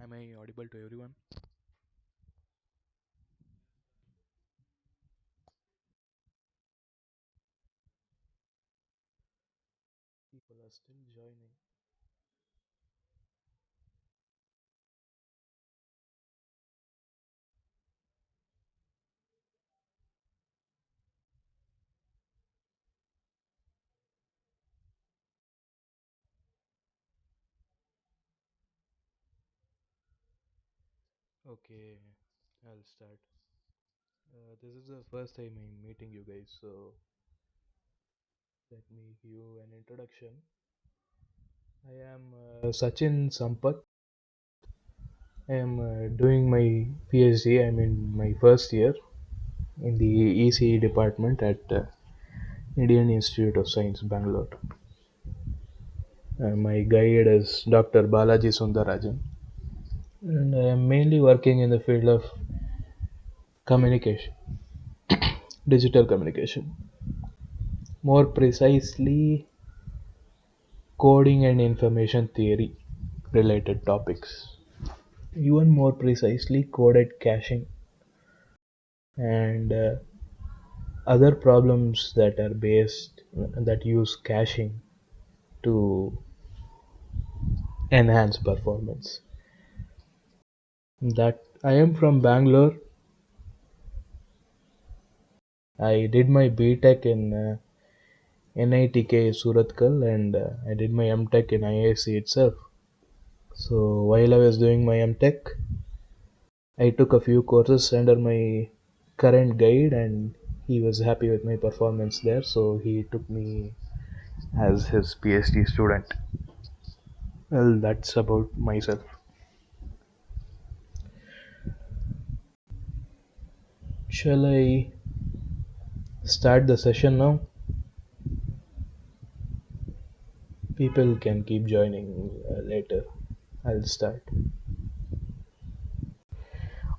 Am I audible to everyone? People are still joining. Okay, I'll start. This is the first time I'm meeting you guys, so let me give you an introduction. I am Sachin Sampath. I am doing my PhD. I'm in my first year in the ECE department at Indian Institute of Science, Bangalore. My guide is Dr. Balaji Sundarajan, and I am mainly working in the field of communication, digital communication. More precisely, coding and information theory related topics. Even more precisely, coded caching and other problems that use caching to enhance performance. That I am from Bangalore. I did my BTech in NITK Surathkal, and I did my MTech in IISc itself. So while I was doing my MTech, I took a few courses under my current guide, and he was happy with my performance there, so he took me as his PhD student. Well, that's about myself. Shall I start the session now? People can keep joining later. I'll start.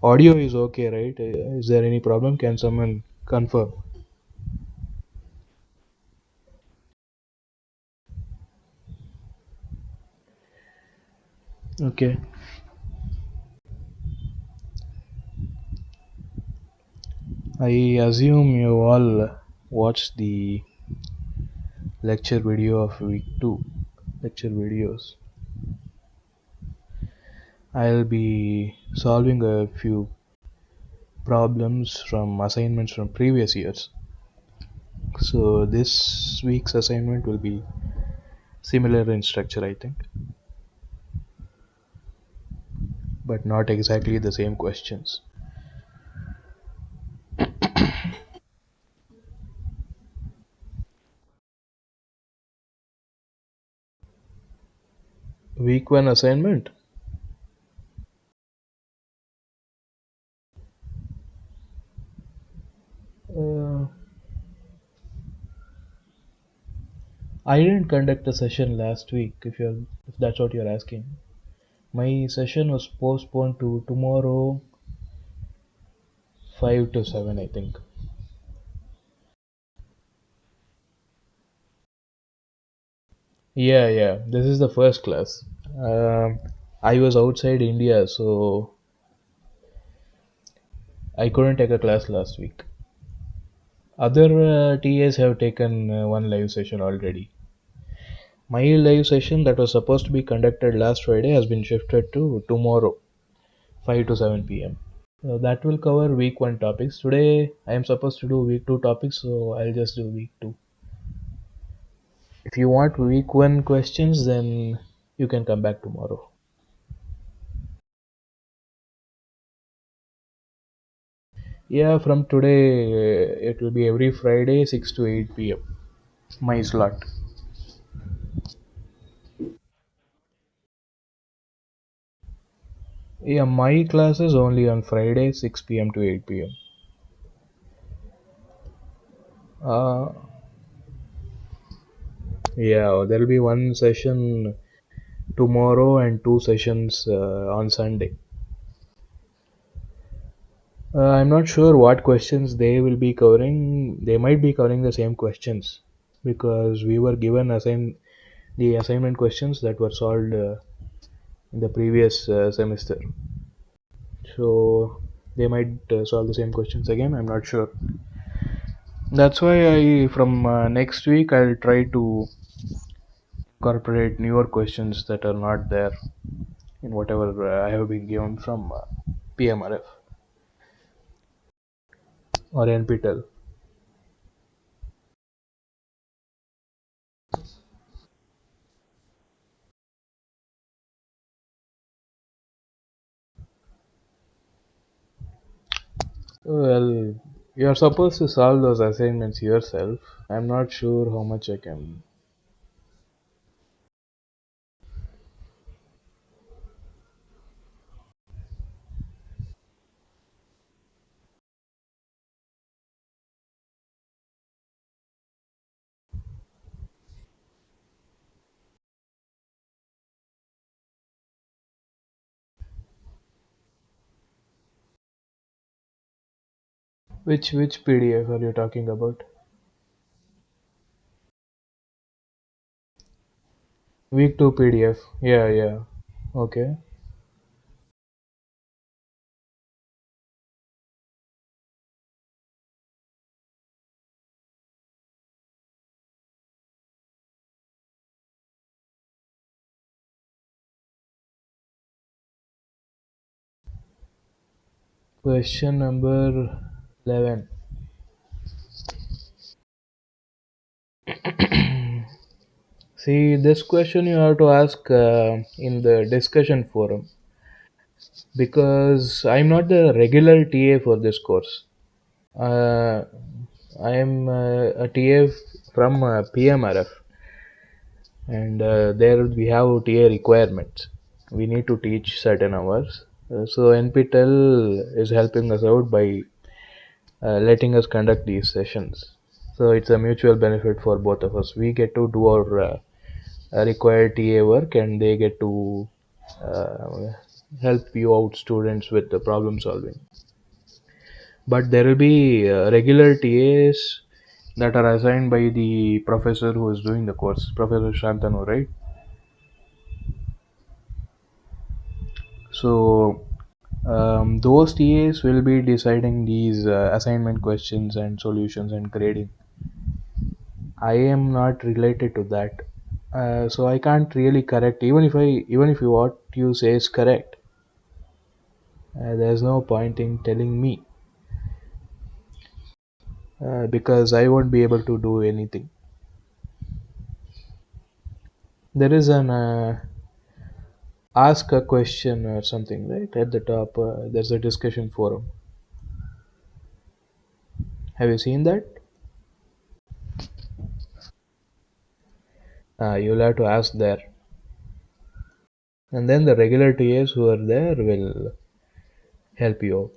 Audio is okay, right? Is there any problem? Can someone confirm? Okay. I assume you all watched the lecture video of week 2. Lecture videos. I'll be solving a few problems from assignments from previous years. So this week's assignment will be similar in structure, I think, but not exactly the same questions. Week 1 assignment. Uh, I didn't conduct a session last week. If that's what you're asking, my session was postponed to tomorrow, 5 to 7, I think. Yeah, yeah. This is the first class. Um, I was outside India, so I couldn't take a class last week. Other TAs have taken one live session already. My live session that was supposed to be conducted last Friday has been shifted to tomorrow, 5 to 7 p.m. That will cover week 1 topics. Today I am supposed to do week 2 topics, so I'll just do week 2. If you want week 1 questions, then you can come back tomorrow. Yeah, from today it will be every Friday 6 to 8 p.m. My slot. Yeah, my class is only on Friday 6 p.m. to 8 p.m. Uh, yeah, there will be one session tomorrow and two sessions on Sunday. I'm not sure what questions they will be covering. They might be covering the same questions because we were given the assignment questions that were solved in the previous semester. So they might solve the same questions again. I'm not sure. That's why I from next week I'll try to incorporate newer questions that are not there in whatever I have been given from PMRF or nptel. Well, you're supposed to solve those assignments yourself. I'm not sure how much I can. Which PDF are you talking about? Week 2 PDF. Yeah, yeah. Okay. Question number 11. See, this question you have to ask in the discussion forum because I'm not the regular TA for this course. Uh, I am a TA from PMRF, and there we have TA requirements. We need to teach certain hours. So nptel is helping us out by letting us conduct these sessions. So it's a mutual benefit for both of us. We get to do our required TA work, and they get to uh, help you out, students, with the problem solving. But there will be regular TAs that are assigned by the professor who is doing the course, Professor Shantanu, right? So those TAs will be deciding these assignment questions and solutions and grading. I am not related to that, so I can't really correct. Even if what you say is correct, there's no point in telling me because I won't be able to do anything. There is an ask a question or something, right? At the top, there's a discussion forum. Have you seen that? You'll have to ask there, and then the regular TAs who are there will help you out.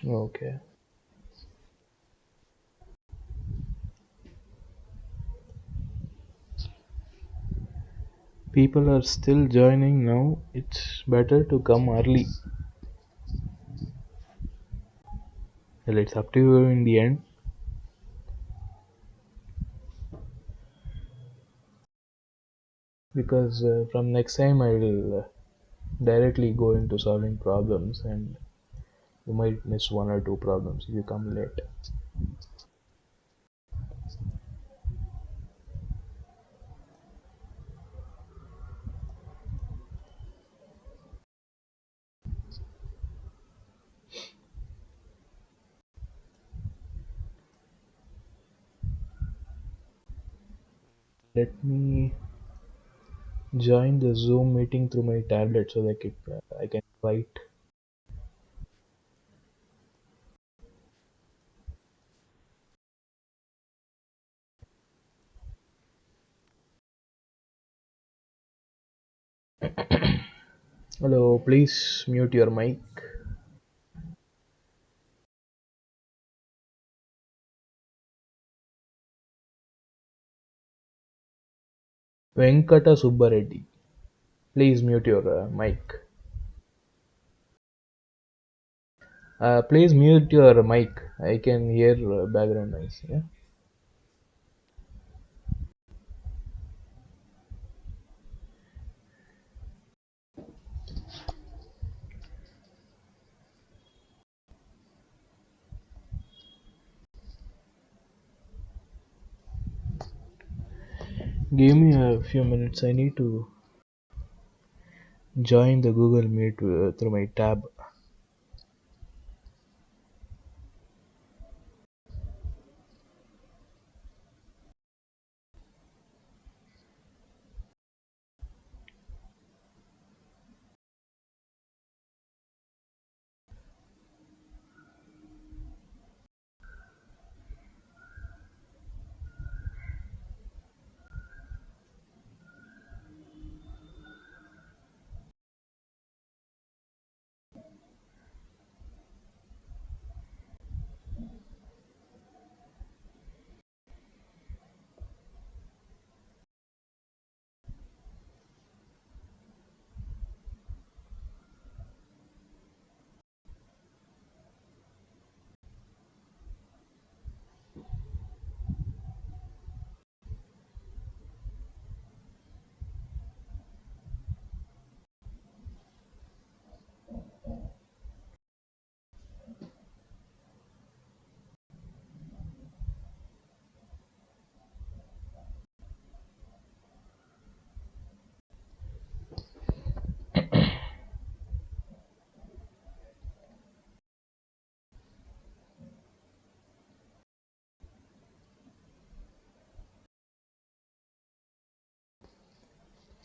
Okay. People are still joining now. It's better to come early. Well, it's up to you in the end. Because from next time I will directly go into solving problems, and you might miss one or two problems if you come late. Let me join the Zoom meeting through my tablet so that I can write. Hello, please mute your mic. Venkata Subbareddy, please mute your mic. Please mute your mic. I can hear background noise. Yeah. Give me a few minutes. I need to join the Google Meet through my tab.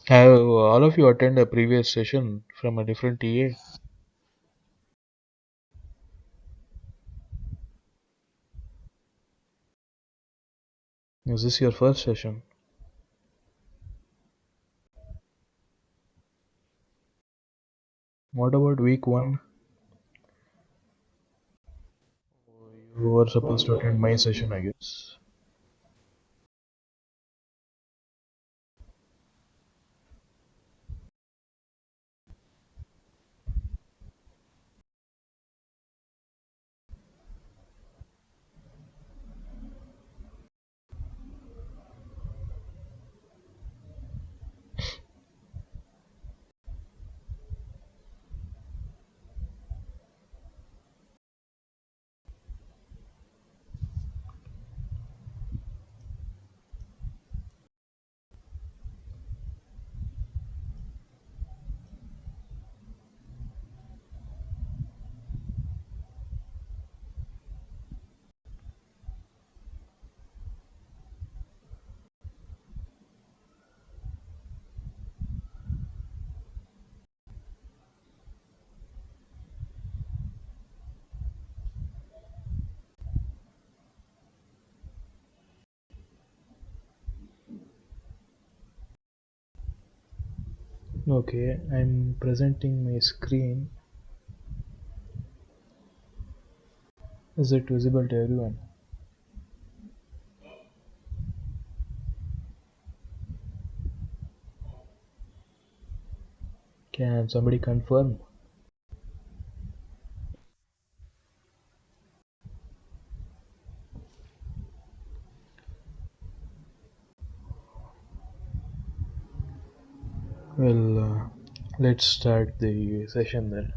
Have all of you attend a previous session from a different TA? Is this your first session? What about week 1? You were supposed to attend my session, I guess. Okay, I'm presenting my screen. Is it visible to everyone? Can somebody confirm? Well, let's start the session then.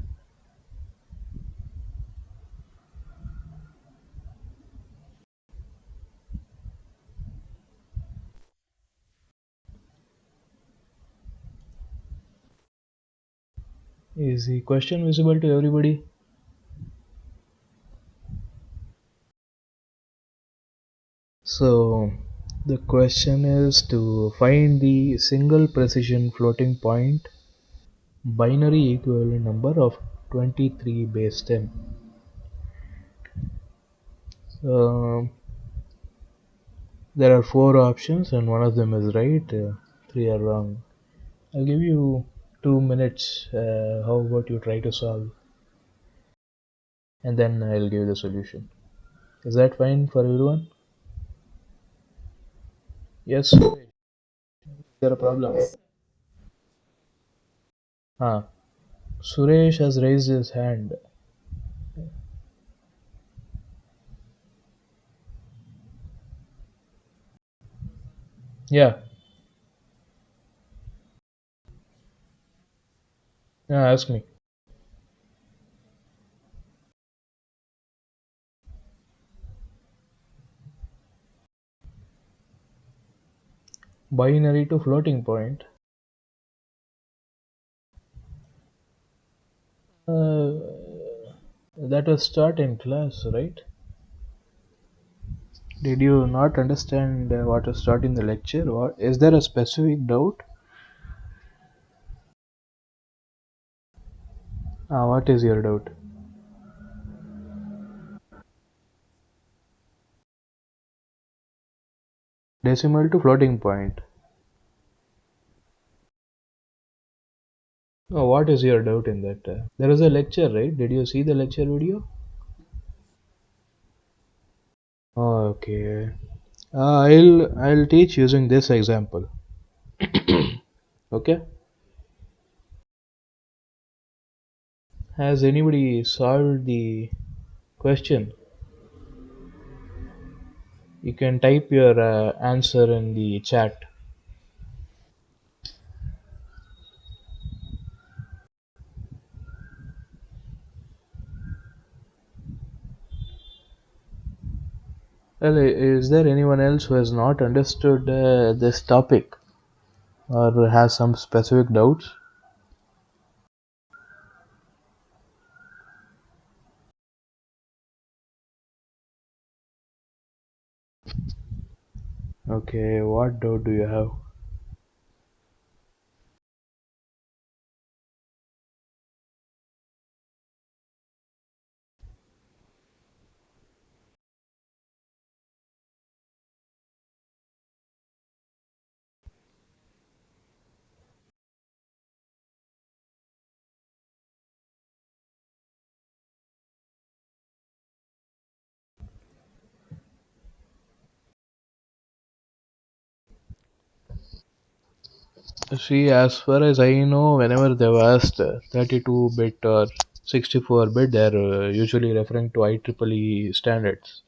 Is the question visible to everybody? So, the question is to find the single precision floating point binary equivalent number of 23 base 10. Um, there are 4 options and one of them is right, 3 are wrong. I'll give you 2 minutes. How about you try to solve and then I'll give the solution. Is that fine for everyone? Yes. Is there a problem? Ah, Suresh has raised his hand. Yeah, yeah, ask me. Binary to floating point. Uh, that was taught in class, right? Did you not understand what was taught in the lecture? Or is there a specific doubt? What is your doubt? Decimal to floating point. What is your doubt in that? There is a lecture, right? Did you see the lecture video? Okay. I'll teach using this example. Okay. Has anybody solved the question? You can type your answer in the chat. Well, is there anyone else who has not understood this topic or has some specific doubts? Okay, what doubt do you have? See, as far as I know, whenever they've asked 32-bit or 64-bit, they're usually referring to IEEE standards.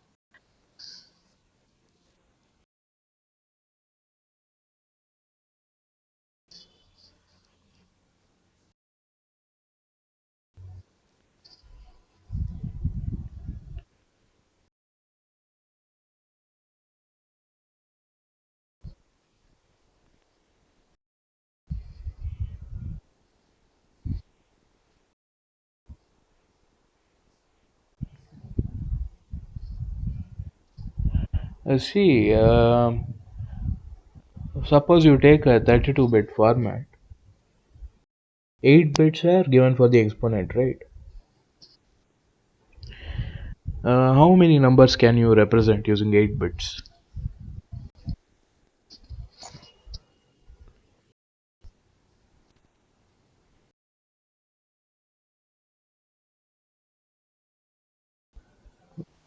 See, suppose you take a 32-bit format, 8 bits are given for the exponent, right? How many numbers can you represent using 8 bits?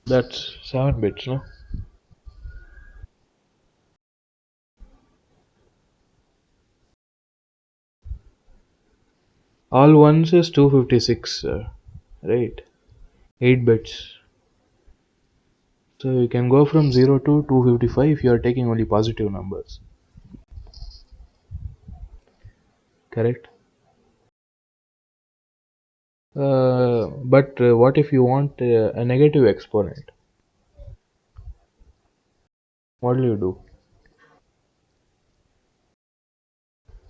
That's 7 bits, no? All ones is 256, right? 8 bits. So you can go from 0 to 255 if you are taking only positive numbers. Correct? But what if you want a negative exponent? What will you do?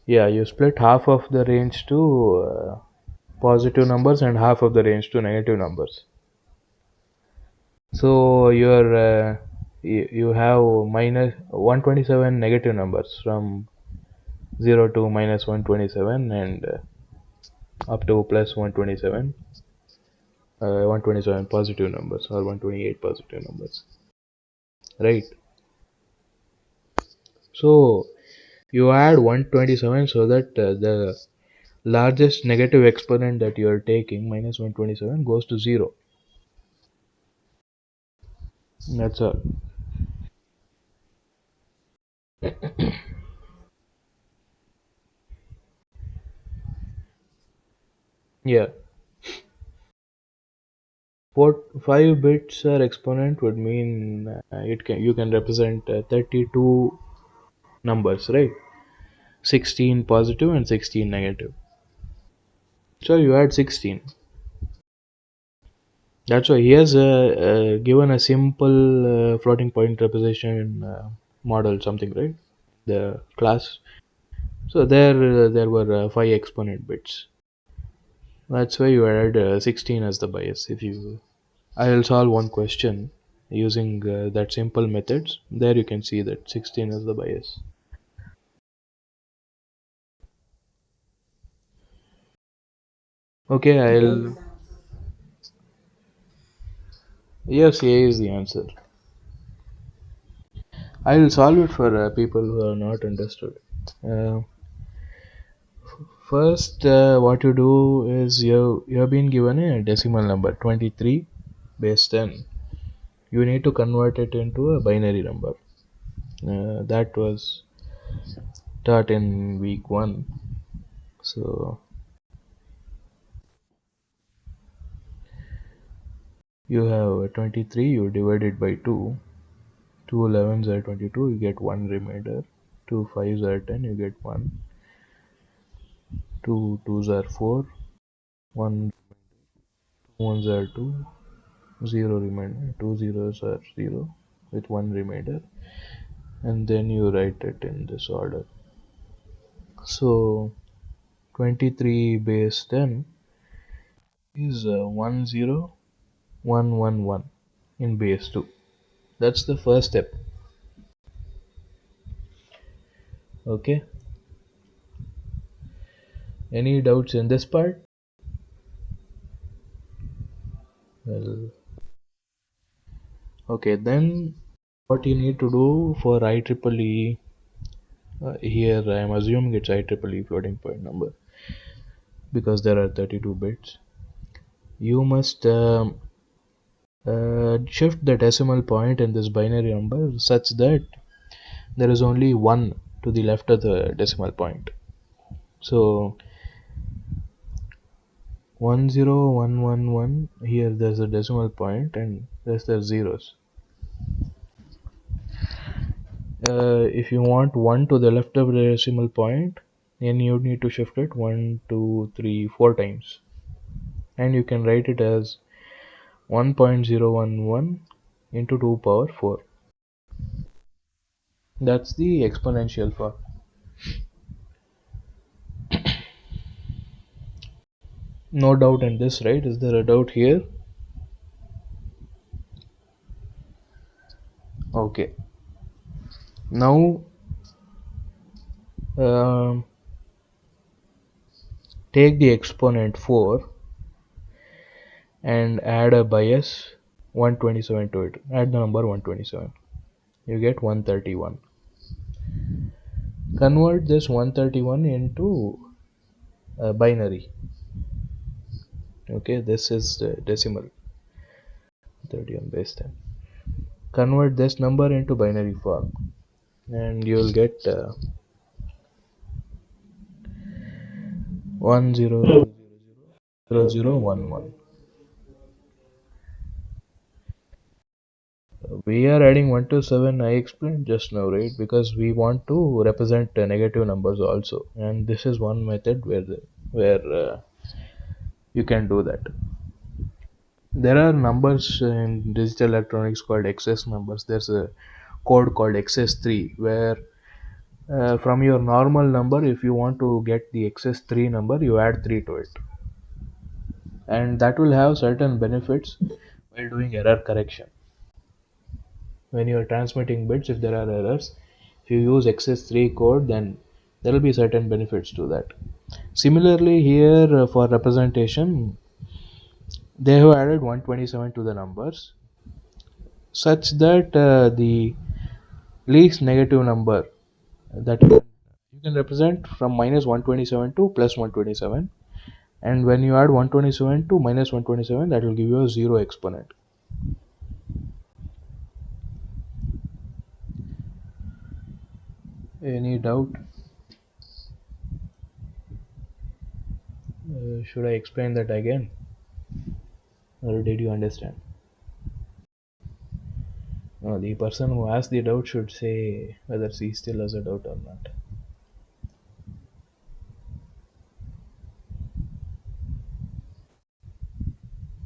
Yeah, you split half of the range to positive numbers and half of the range to negative numbers. So you have minus 127 negative numbers from 0 to minus 127 and up to plus 127, 127 positive numbers or 128 positive numbers, right? So you add 127 so that the largest negative exponent that you are taking minus 127 goes to 0. That's all. Yeah, 5 bits exponent would mean it can you can represent 32 numbers, right? 16 positive and 16 negative. So you add 16. That's why he has given a simple floating point representation model, something, right? the class. So there were 5 exponent bits. That's why you added 16 as the bias. If you, I'll solve one question using that simple methods. There you can see that 16 is the bias. Okay, I'll. Yes, A is the answer. I'll solve it for people who are not understood. Uh, First, what you do is you have been given a decimal number 23 base 10. You need to convert it into a binary number. That was taught in week 1. So you have 23, you divide it by 2. 2 11s are 22, you get 1 remainder. 2 5s are 10, you get 1. 2 2s are 4. 1 1s are 2. 0 remainder. 2 zeros are 0 with 1 remainder. And then you write it in this order. So 23 base 10 is 10111 in base 2. That's the first step. Okay. Any doubts in this part? Well, okay, then what you need to do for IEEE, here I am assuming it's IEEE floating point number because there are 32 bits. You must shift the decimal point in this binary number such that there is only 1 to the left of the decimal point. So 10111, here there's a decimal point and there's the zeros. If you want 1 to the left of the decimal point, then you need to shift it 1 2 3 4 times, and you can write it as 1.011 into 2 power 4. That's the exponential form. No doubt in this, right? Is there a doubt here? Okay. Now um, take the exponent 4 and add a bias 127 to it. Add the number 127. You get 131. Convert this 131 into binary. Okay, this is the decimal 31 base 10. Convert this number into binary form and you'll get 10000011. We are adding 1 to 7, I explained just now, right? Because we want to represent negative numbers also, and this is one method where you can do that. There are numbers in digital electronics called excess numbers. There's a code called excess 3 where from your normal number, if you want to get the excess 3 number, you add 3 to it, and that will have certain benefits while doing error correction. When you are transmitting bits, if there are errors, if you use excess 3 code, then there will be certain benefits to that. Similarly here, for representation, they have added 127 to the numbers such that the least negative number that you can represent from minus 127 to plus 127, and when you add 127 to minus 127, that will give you a 0 exponent. Any doubt? Should I explain that again, or did you understand? No, the person who asked the doubt should say whether she still has a doubt or not.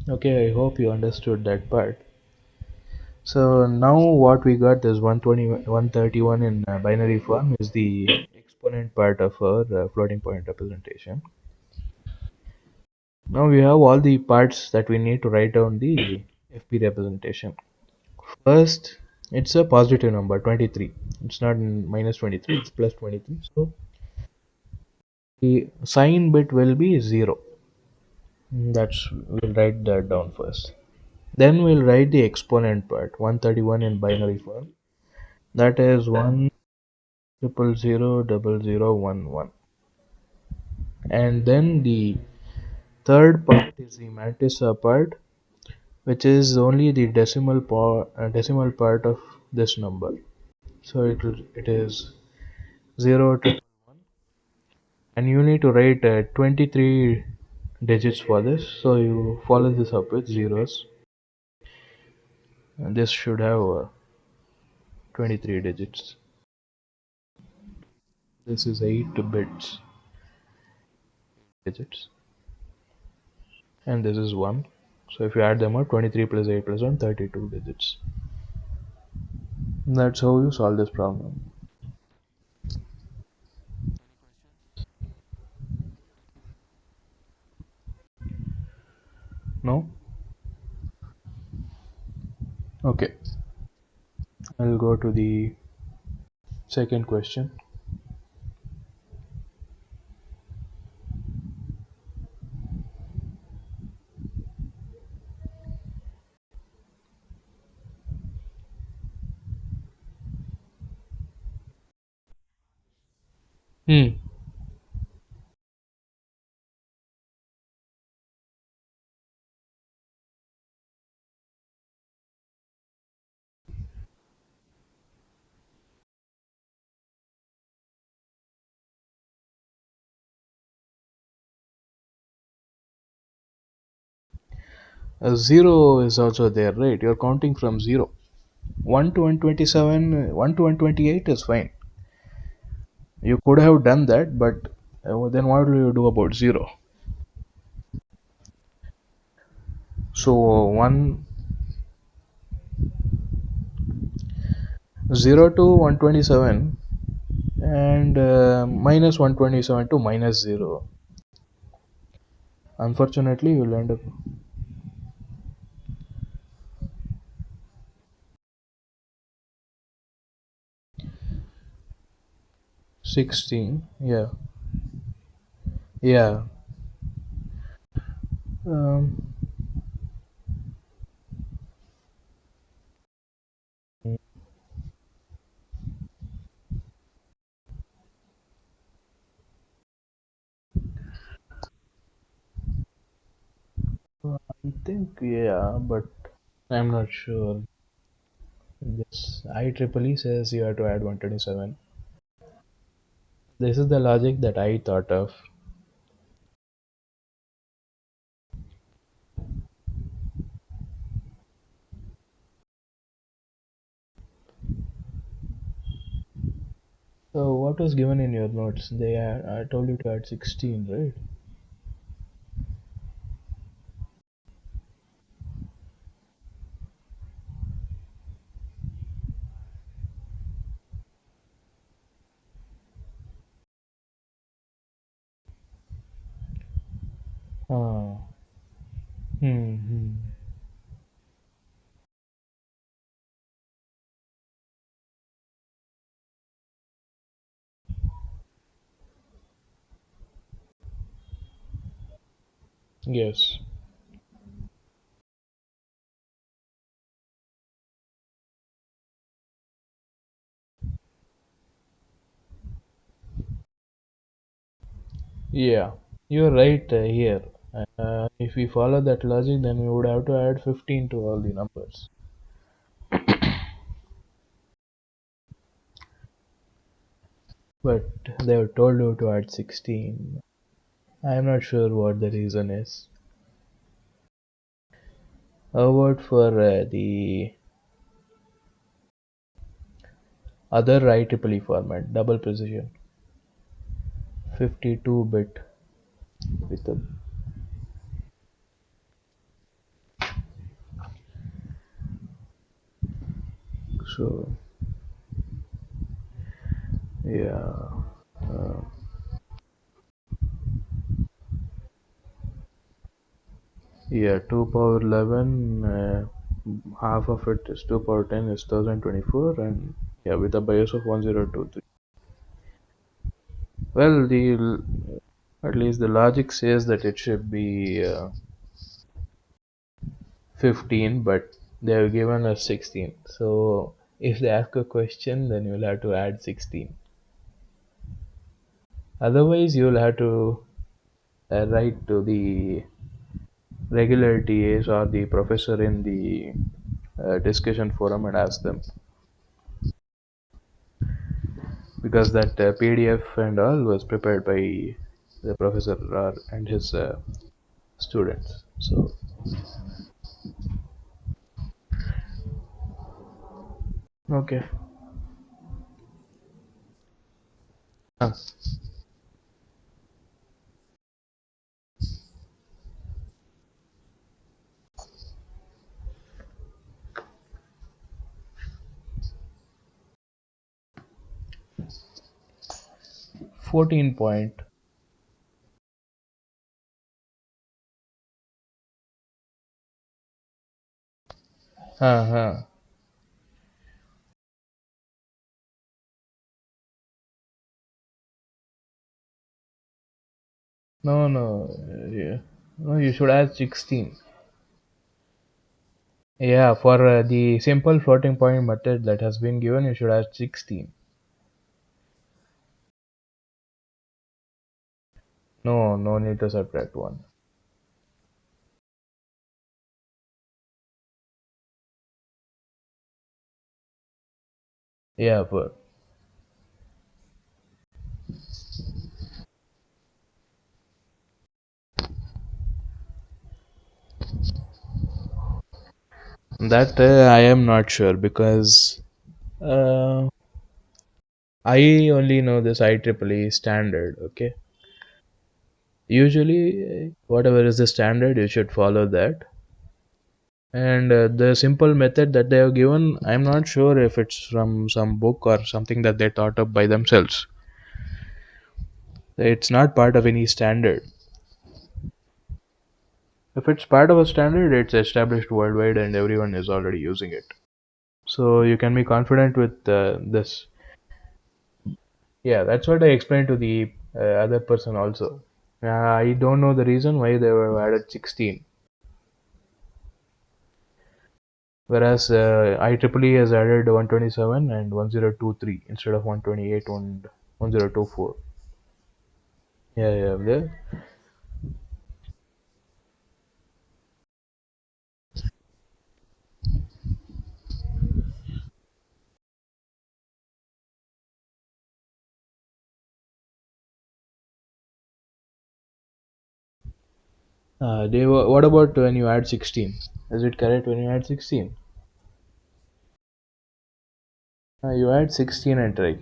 Okay, I hope you understood that part. So now what we got is 120, 131 in binary form is the exponent part of our floating point representation. Now we have all the parts that we need to write down the FP representation. First, it's a positive number 23. It's not minus 23, it's plus 23. So the sign bit will be 0. We'll write that down first. Then we'll write the exponent part 131 in binary form. That is 1 triple 0 double 0 1 1. And then the third part is the mantissa part, which is only the decimal part of this number. So it is 0 to, and you need to write 23 digits for this. So you follow this up with zeros, and this should have 23 digits. This is 8 bits digits, and this is 1. So if you add them up, 23 plus 8 plus 1, 32 digits. That's how you solve this problem. No? Okay. I'll go to the second question. Hmm. 0 is also there, right? You're counting from 0. 1 to 127, 1 to 128 is fine. You could have done that, but then what will you do about 0? So 1 0 to 127 and minus 127 to minus 0. Unfortunately, you'll end up 16. Yeah, yeah. Um, I think yeah, but I'm not sure. This IEEE says you have to add 127. This is the logic that I thought of. So what was given in your notes? I told you to add 16, right? Ah. Hmm. Yes. Yeah. You're right here. If we follow that logic, then we would have to add 15 to all the numbers. But they have told you to add 16. I'm not sure what the reason is. How about for the other IEEE format, double precision, 52-bit with a So yeah, uh, yeah, 2 power 11, half of it is 2 power 10 is 1024, and yeah, with a bias of 1023. Well, at least the logic says that it should be 15, but they have given us 16. So if they ask a question, then you'll have to add 16. Otherwise, you'll have to write to the regular TAs or the professor in the discussion forum and ask them, because that PDF and all was prepared by the professor and his students. So okay. 14 point. Uh-huh. No, no, yeah. No, you should add 16. Yeah, for the simple floating point method that has been given, you should add 16. No, no need to subtract 1. Yeah, but that I am not sure, because uh, I only know this IEEE standard, okay? Usually, whatever is the standard, you should follow that. And the simple method that they have given, I'm not sure if it's from some book or something that they thought up by themselves. It's not part of any standard. If it's part of a standard, it's established worldwide and everyone is already using it. So you can be confident with this. Yeah, that's what I explained to the other person also. I don't know the reason why they were added 16, whereas IEEE has added 127 and 1023 instead of 128 and 1024. Yeah, yeah, what about when you add 16? Is it correct when you add 16? You add 16 and try.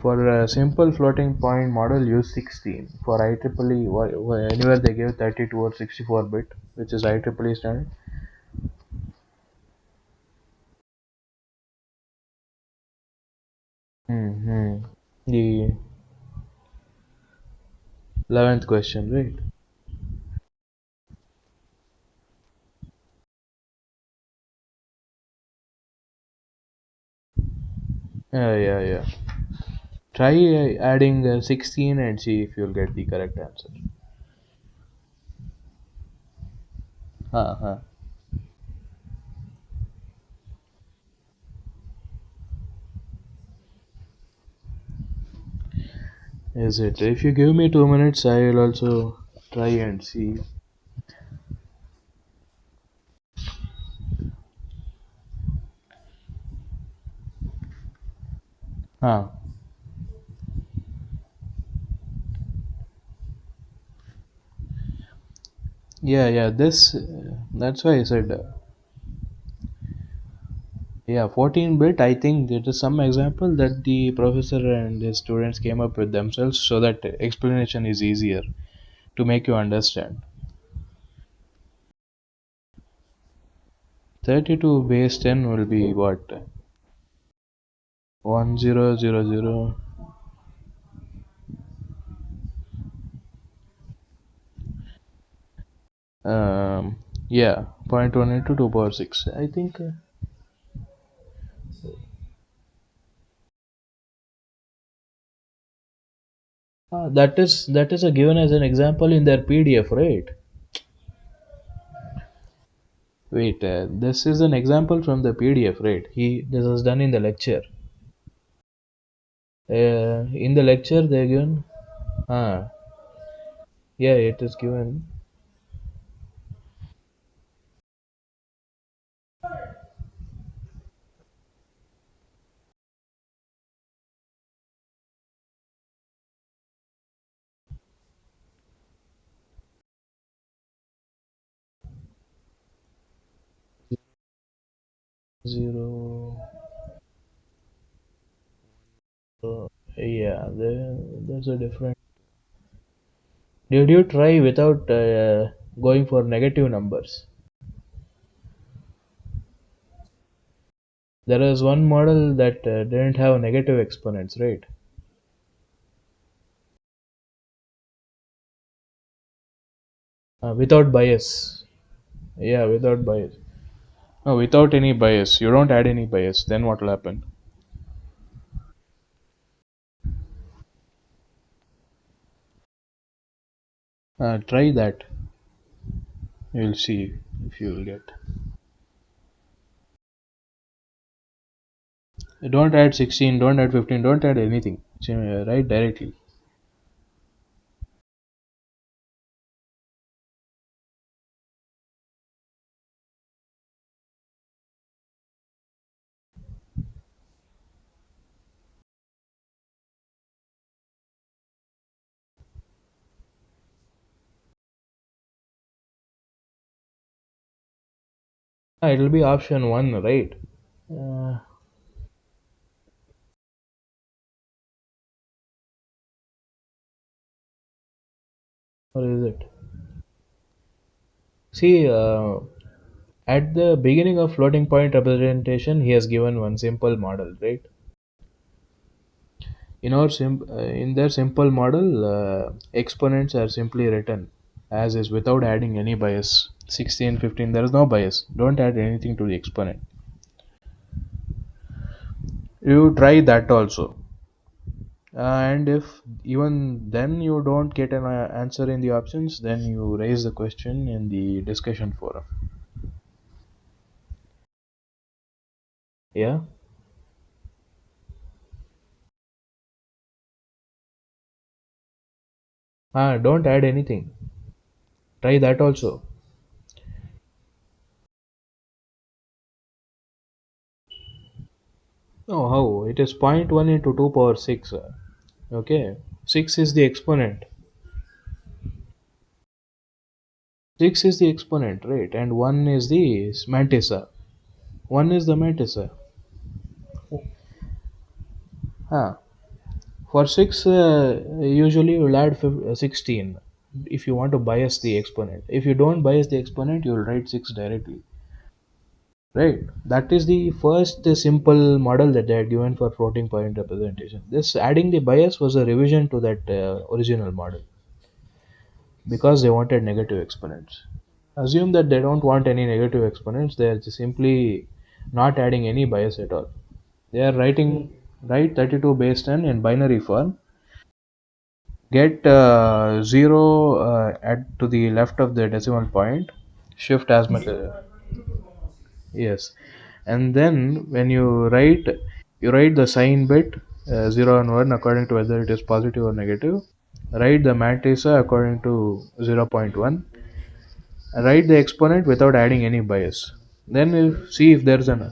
For a simple floating point model, use 16. For IEEE, anywhere they give 32 or 64 bit, which is IEEE standard. Mm-hmm. The 11th question, right? Yeah, yeah. Try adding 16 and see if you'll get the correct answer. Uh-huh. Is it? If you give me 2 minutes, I will also try and see. Ah, yeah, yeah. That's why I said, yeah, 14-bit. I think it is some example that the professor and the students came up with themselves so that explanation is easier to make you understand. 32 base 10 will be what? 1000. Yeah, 0.1 into 2 power 6. I think that is a given as an example in their PDF, right? Wait, this is an example from the PDF, right? This was done in the lecture. In the lecture, they're given. Ah, yeah, it is given 0. Yeah, there's a different. Did you try without going for negative numbers? There is one model that didn't have negative exponents, right? Without bias. Yeah, without bias. No, without any bias. You don't add any bias. Then what will happen? Try that. You'll see if you will get. Don't add 16, don't add 15, don't add anything. Write directly. It will be option 1, right? Uh, or is it? See, at the beginning of floating point representation, he has given one simple model, right? In their simple model, exponents are simply written as is without adding any bias. 16, 15, there is no bias. Don't add anything to the exponent. You try that also. And if even then you don't get an answer in the options, then you raise the question in the discussion forum. Yeah. Don't add anything. Try that also. Oh, how? It is zero point 0.1 into 2 power 6. Okay. 6 is the exponent. 6 is the exponent, right? And 1 is the mantissa. 1 is the mantissa. Huh. For 6, usually you'll add 16 if you want to bias the exponent. If you don't bias the exponent, you'll write 6 directly. Right? That is the first simple model that they had given for floating point representation. This adding the bias was a revision to that original model because they wanted negative exponents. Assume that they don't want any negative exponents, they are just simply not adding any bias at all. They are writing write 32 base 10 in binary form, get 0 at to the left of the decimal point, shift as much yes, and then when you write the sign bit 0 and 1 according to whether it is positive or negative, write the matrix according to 0.1, write the exponent without adding any bias, then see if there's an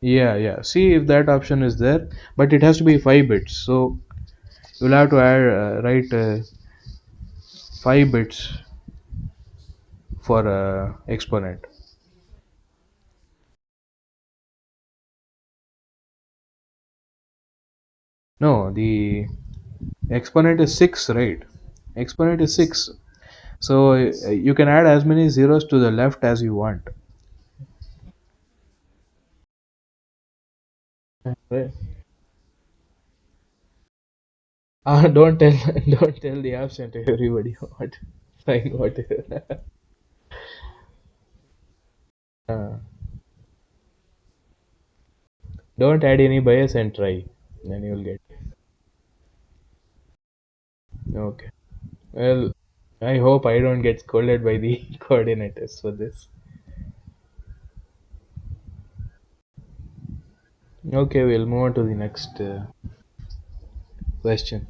yeah, see if that option is there, but it has to be 5 bits, so you'll have to add write 5 bits for exponent. No, the exponent is 6, right? Exponent is 6. So you can add as many zeros to the left as you want. Right. Don't tell don't tell the absent to everybody what fine whatever. uh, don't add any bias and try. Then you'll get. Okay. Well, I hope I don't get scolded by the coordinators for this. Okay, we'll move on to the next question.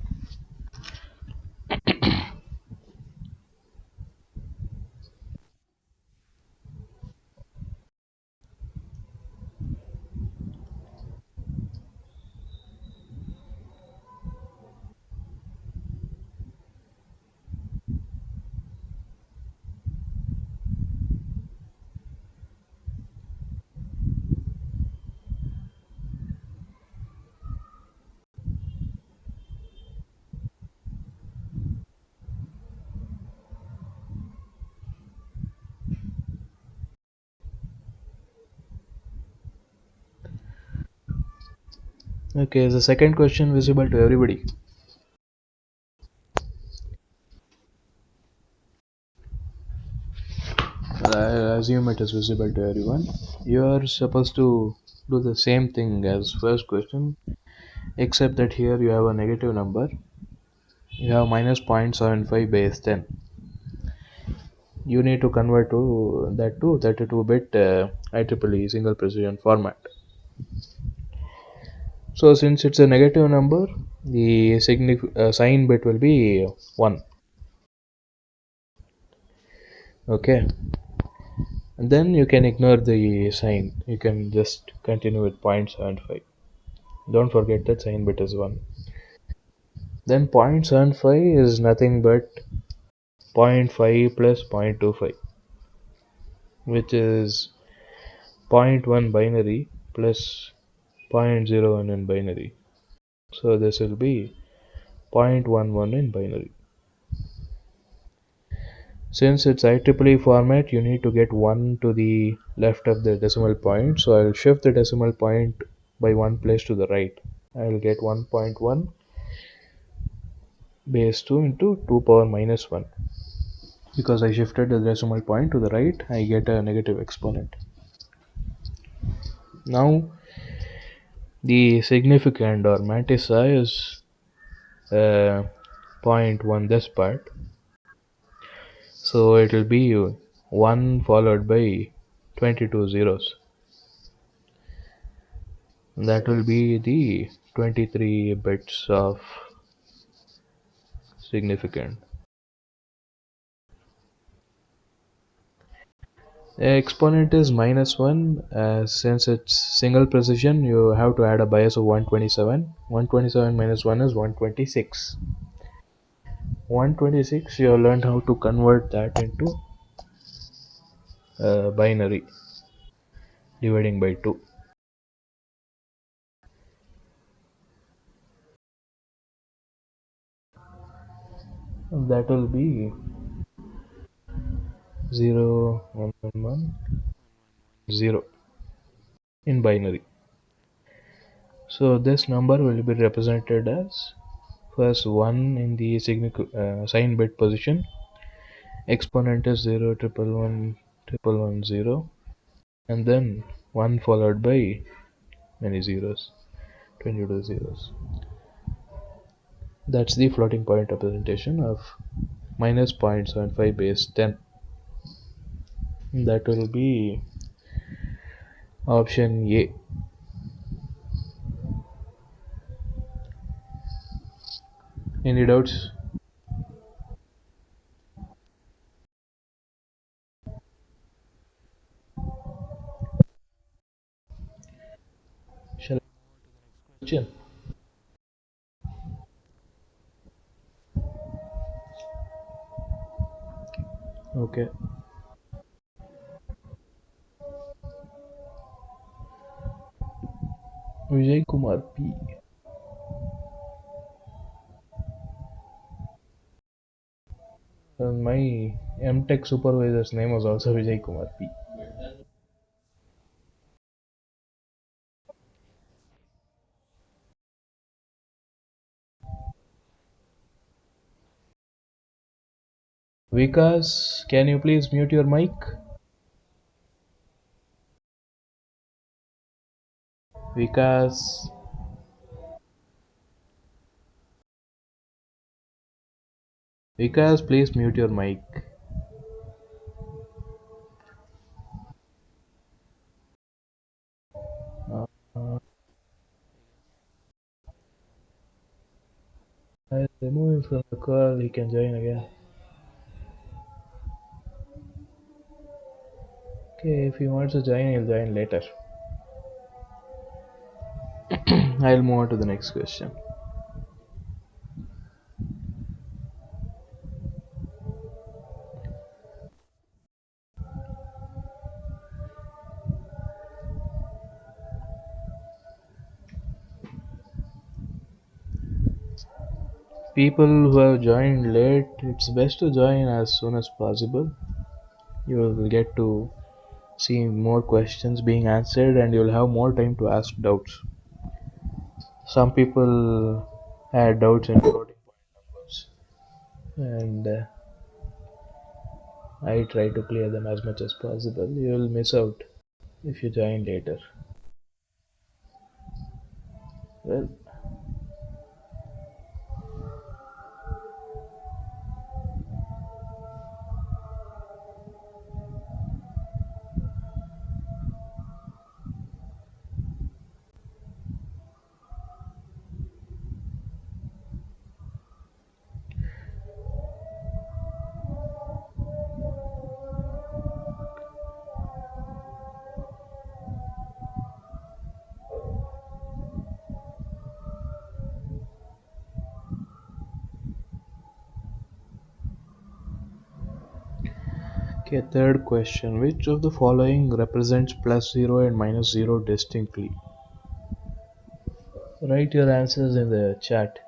Okay, is the second question visible to everybody? I assume it is visible to everyone. You are supposed to do the same thing as first question, except that here you have a negative number. You have minus 0.75 base 10. You need to convert to that to 32-bit IEEE single precision format. So since it's a negative number, the sign bit will be 1. Okay, and then you can ignore the sign. You can just continue with 0.75. Don't forget that sign bit is 1. Then 0.75 is nothing but zero point 0.5 plus 0.25, which is zero point 0.1 binary plus zero point 0.01 in binary. So this will be 0.11 in binary. Since it's IEEE format, you need to get 1 to the left of the decimal point. So I'll shift the decimal point by one place to the right. I'll get 1.1 base 2 into 2 power minus 1. Because I shifted the decimal point to the right, I get a negative exponent. Now the significand or mantissa is uh, zero point 0.1 this part. So it will be 1 followed by 22 zeros. That will be the 23 bits of significant. Exponent is minus 1. Since it's single precision, you have to add a bias of 127. 127 minus 1 is 126. 126, you have learned how to convert that into binary, dividing by 2. That will be 0, 1, 1, 1, 0 in binary. So this number will be represented as first 1 in the sign bit position, exponent is 0, triple 1, triple 1, 0, and then 1 followed by many zeros, 22 zeros. That's the floating point representation of minus 0.75 base 10. That will be option A. Any doubts? Shall I question? Okay. Vijay Kumar P. My MTech supervisor's name was also Vijay Kumar P. Vikas, can you please mute your mic? Vikas, Vikas, please mute your mic. Uh, I'll remove him from the call. He can join again. Okay, if he wants to join, he'll join later. I'll move on to the next question. People who have joined late, it's best to join as soon as possible. You will get to see more questions being answered and you'll have more time to ask doubts. Some people had doubts in floating point numbers, and I try to clear them as much as possible. You will miss out if you join later. Well, okay, third question. Which of the following represents plus 0 and minus 0 distinctly? Write your answers in the chat.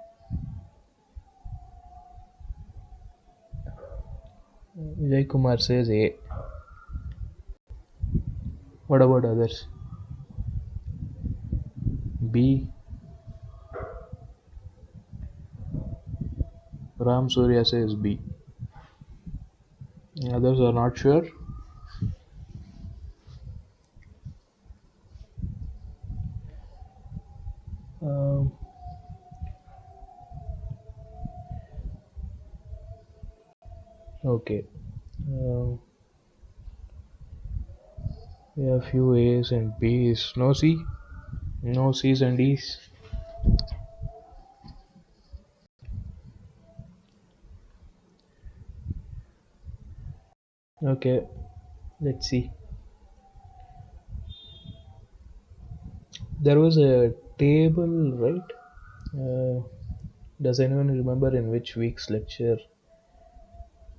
Vijay Kumar says A. What about others? B. Ram Surya says B. Others are not sure. Um, okay. Um, we have few A's and B's. No C? No C's and D's? Okay, let's see. There was a table, right? Does anyone remember in which week's lecture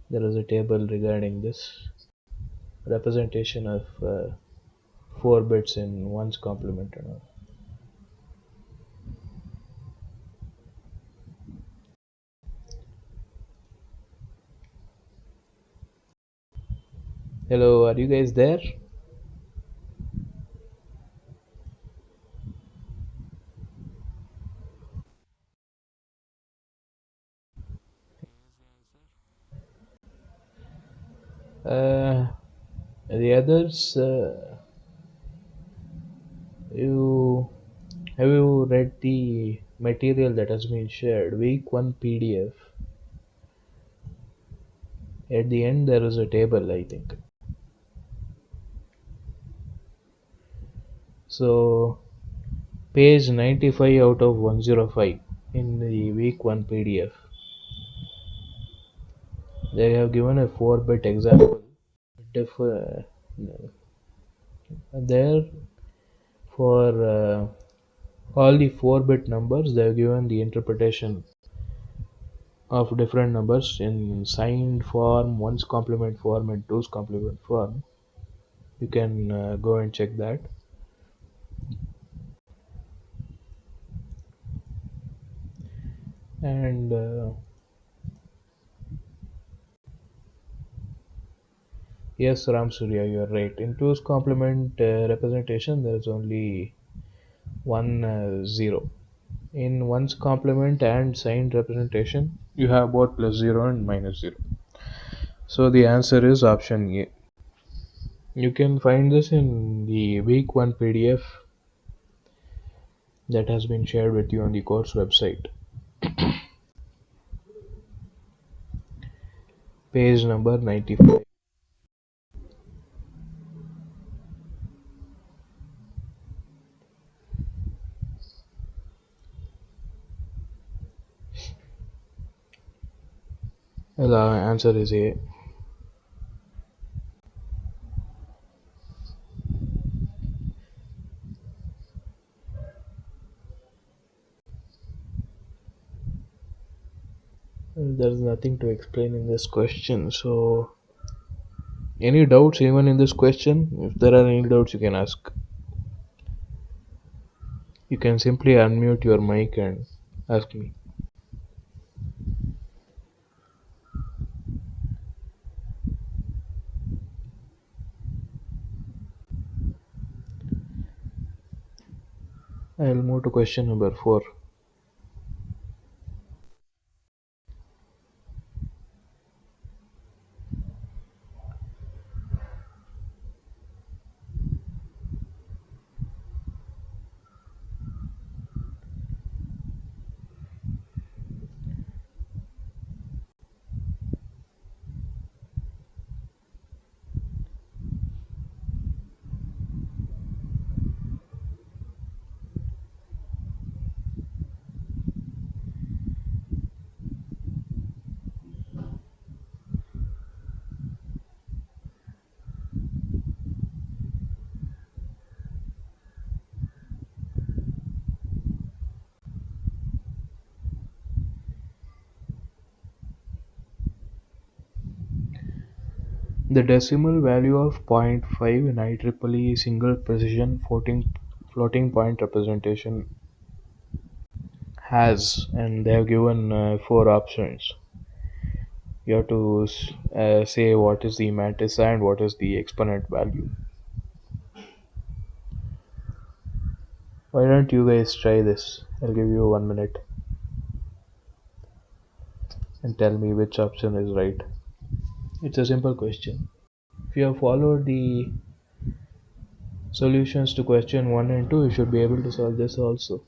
there was a table regarding this representation of 4 bits in one's complement and all? Hello, are you guys there? Uh, the others, you have you read the material that has been shared? Week 1 PDF. At the end, there is a table, I think. So, page 95 out of 105 in the week 1 PDF. They have given a 4-bit example. There, for all the 4-bit numbers, they have given the interpretation of different numbers in signed form, one's complement form, and two's complement form. You can go and check that. And Yes, Ram Surya, you are right. In two's complement representation, there is only one 0. In one's complement and signed representation, you have both plus 0 and minus 0. So the answer is option A. You can find this in the week 1 PDF that has been shared with you on the course website. Page number 95. The answer is A. There's nothing to explain in this question. So, any doubts even in this question? If there are any doubts, you can ask. You can simply unmute your mic and ask me. I'll move to question number 4. The decimal value of zero point 0.5 in IEEE single precision floating point representation has, and they have given 4 options. You have to say what is the mantissa and what is the exponent value. Why don't you guys try this? I'll give you 1 minute and tell me which option is right. It's a simple question. If you have followed the solutions to question 1 and 2, you should be able to solve this also.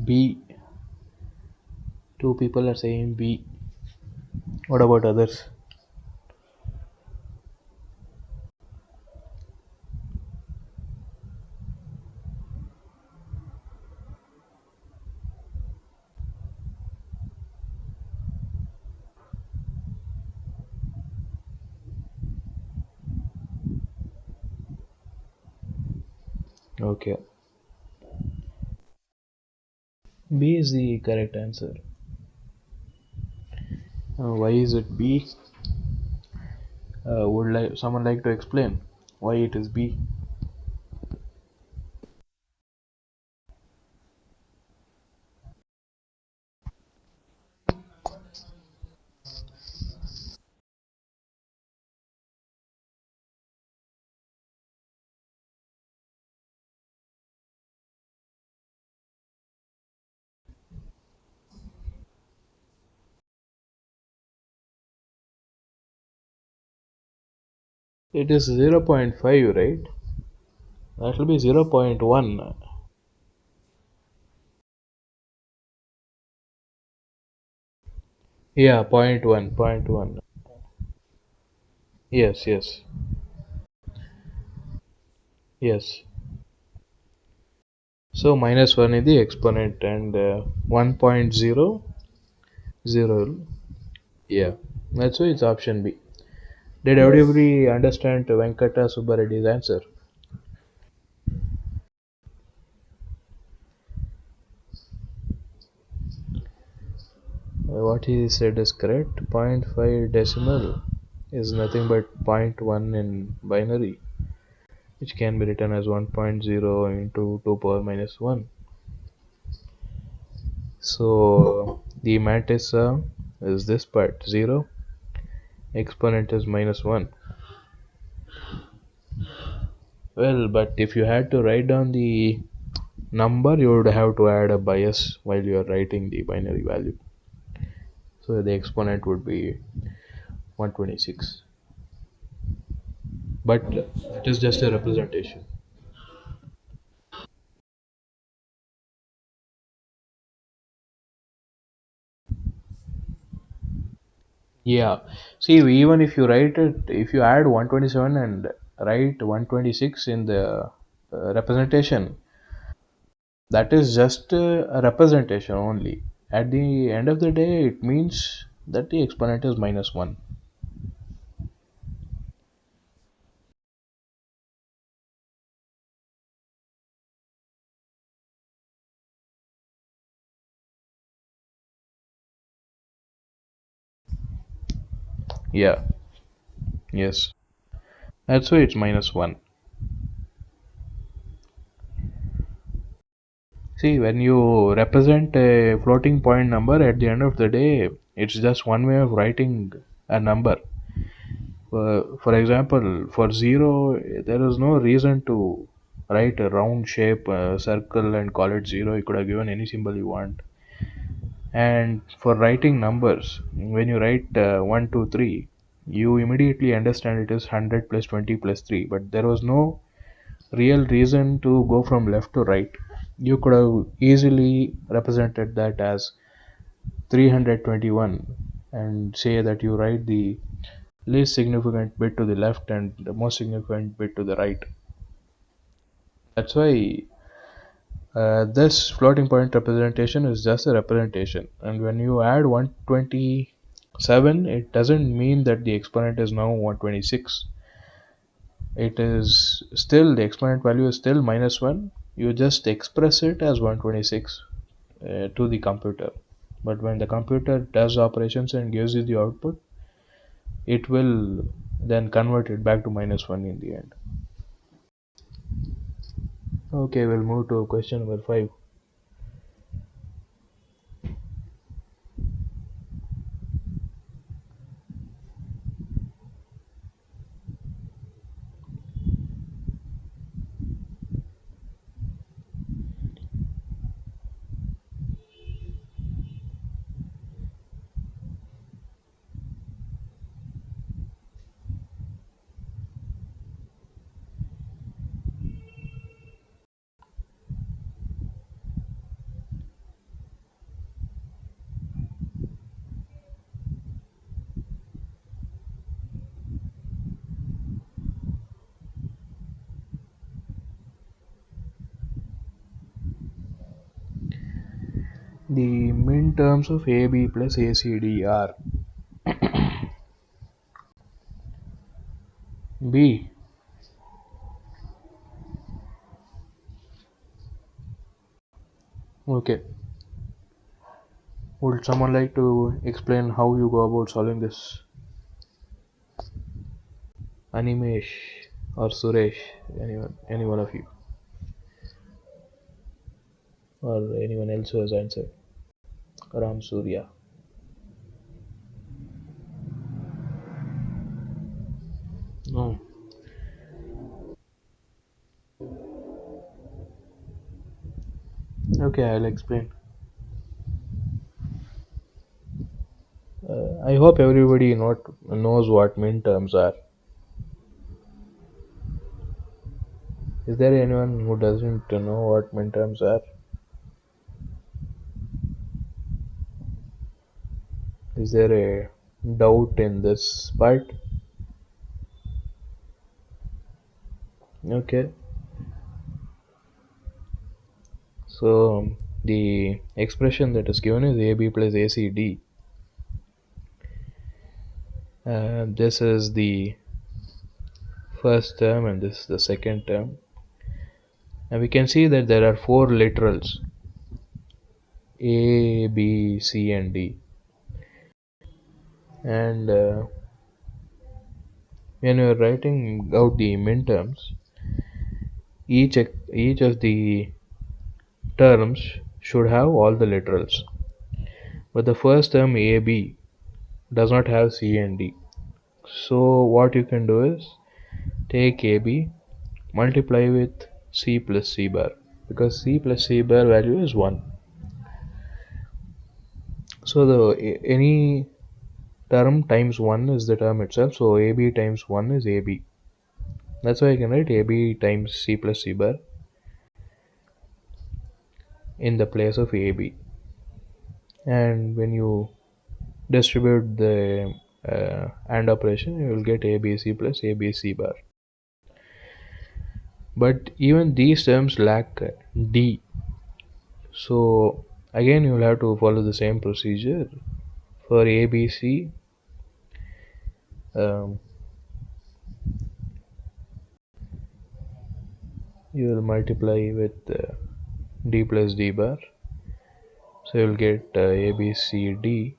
B. Two people are saying B. What about others? Okay. B is the correct answer. Why is it B? Would someone like to explain why it is B? It is 0.5, right? That will be 0.1. Yeah, point 1, point 1. Yes, yes, yes. So minus 1 is the exponent and 1.0, 0. Yeah, that's why it's option B. Did everybody understand Venkata Subbareddy's answer? What he said is correct. Zero point 0.5 decimal is nothing but zero point 0.1 in binary, which can be written as 1.0 into 2 power minus 1. So the mantissa is this part 0, exponent is minus 1. Well, but if you had to write down the number, you would have to add a bias while you are writing the binary value. So the exponent would be 126. But it is just a representation. Yeah. See, even if you write it, if you add 127 and write 126 in the representation, that is just a representation only. At the end of the day, it means that the exponent is minus 1. Yeah. Yes. That's why it's minus 1. See, when you represent a floating point number at the end of the day, it's just one way of writing a number. For example, for 0, there is no reason to write a round shape, circle, and call it 0. You could have given any symbol you want. And for writing numbers, when you write 1, 2, 3, you immediately understand it is 100 plus 20 plus 3. But there was no real reason to go from left to right. You could have easily represented that as 321 and say that you write the least significant bit to the left and the most significant bit to the right. That's why this floating point representation is just a representation. And when you add 127, it doesn't mean that the exponent is now 126. It is still, the exponent value is still minus 1. You just express it as 126 to the computer. But when the computer does operations and gives you the output, it will then convert it back to minus 1 in the end. Okay, we'll move to question number 5. The min terms of AB plus ACD are B. Okay. Would someone like to explain how you go about solving this? Animesh or Suresh, anyone, any one of you, or anyone else who has answered. Ram Surya. No. Okay, I'll explain. I hope everybody knows what min terms are. Is there anyone who doesn't know what min terms are? Is there a doubt in this part? Okay. So the expression that is given is AB plus ACD. This is the first term and this is the second term. And we can see that there are four literals A, B, C, and D. And when you're writing out the minterms, each of the terms should have all the literals. But the first term AB does not have C and D. So what you can do is take AB, multiply with C plus C bar, because C plus C bar value is 1. So any term times 1 is the term itself. So AB times 1 is AB. That's why I can write AB times C plus C bar in the place of AB. And when you distribute the AND operation, you will get ABC plus ABC bar. But even these terms lack D. So again you will have to follow the same procedure. For ABC, um, you will multiply with D plus D bar. So you will get ABCD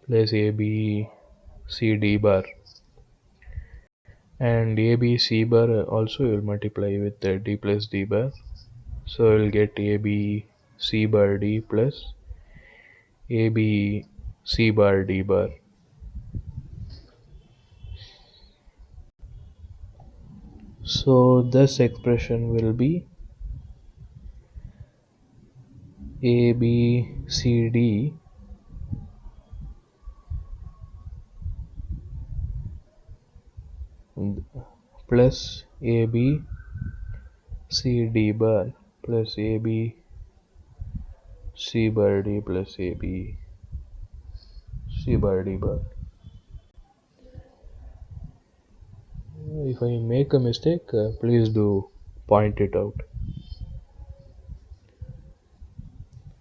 plus ABCD bar. And ABC bar also you will multiply with D plus D bar. So you will get ABC bar D plus ABC bar D bar. So this expression will be ABCD plus ABCD bar plus ABC bar D plus ABC bar D bar. If I make a mistake, please do point it out.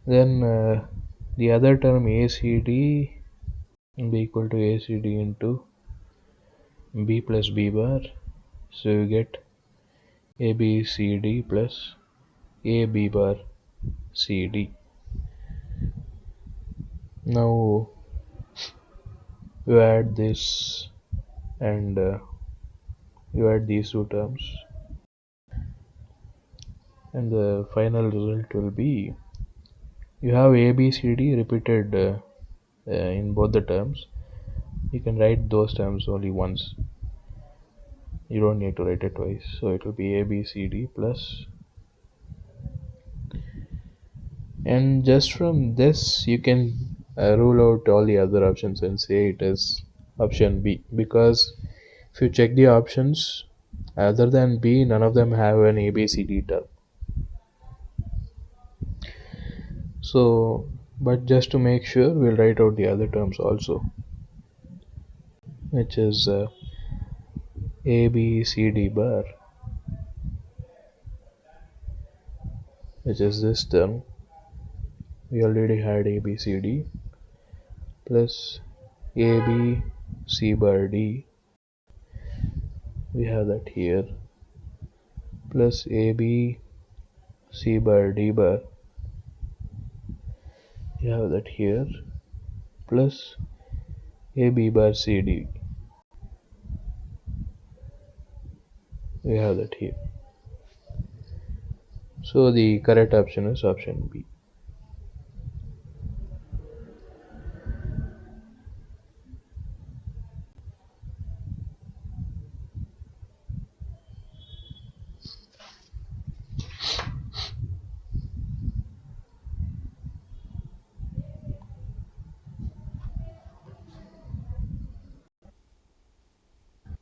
Then the other term ACD will be equal to ACD into B plus B bar. So you get ABCD plus AB bar CD. Now you add this and you add these two terms, and the final result will be you have ABCD repeated in both the terms. You can write those terms only once. You don't need to write it twice. So it will be ABCD plus, and just from this you can rule out all the other options and say it is option B, because if you check the options other than B, none of them have an ABCD term. So, but just to make sure, we'll write out the other terms also, which is ABCD bar, which is this term. We already had ABCD plus ABC bar D. We have that here, plus ABC bar D bar. We have that here, plus AB bar CD. We have that here. So the correct option is option B.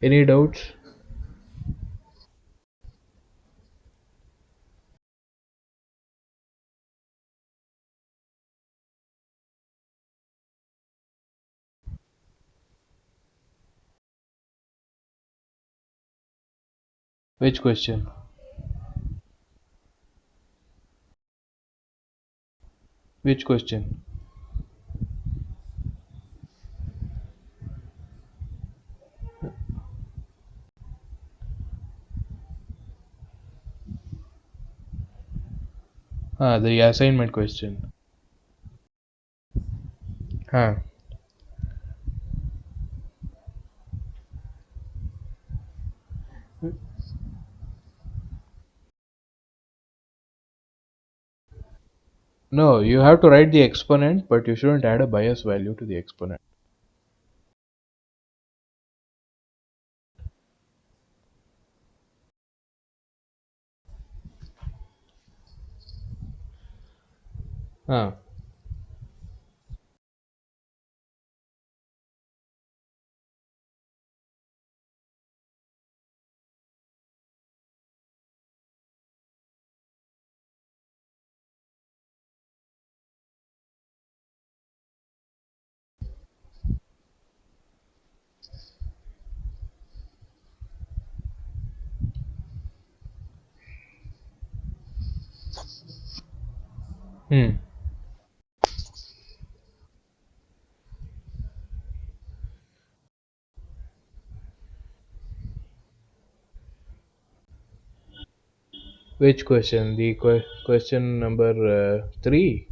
Any doubts? Which question? Which question? The assignment question. Huh. No, you have to write the exponent, but you shouldn't add a bias value to the exponent. Ah, hmm. Which question? The question number three.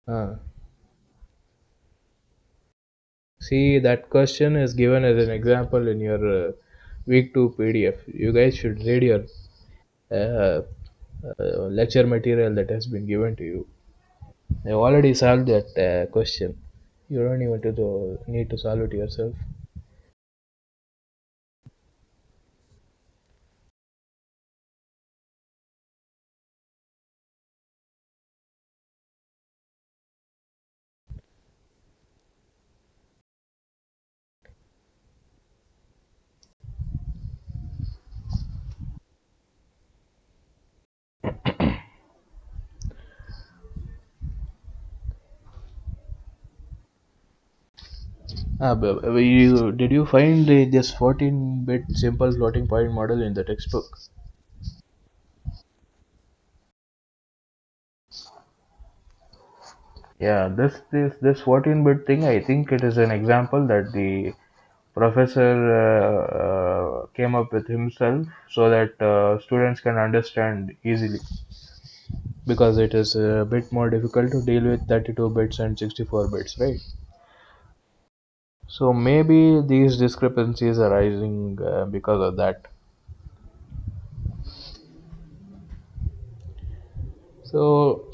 Ah. See, that question is given as an example in your week 2 PDF. You guys should read your uh, lecture material that has been given to you. I've already solved that question. You don't even need to solve it yourself. Did you find this 14-bit simple floating point model in the textbook? Yeah, this 14-bit thing, I think it is an example that the professor came up with himself so that students can understand easily, because it is a bit more difficult to deal with 32 bits and 64 bits, right? So maybe these discrepancies are rising because of that. So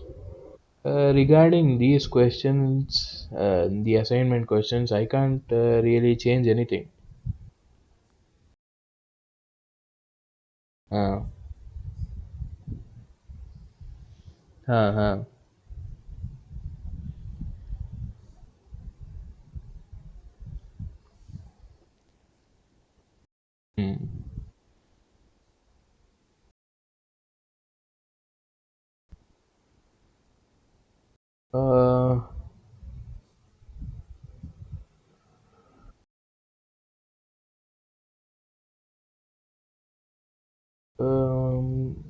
regarding these questions, the assignment questions, I can't really change anything. Uh, huh. Hmm. Uh, um,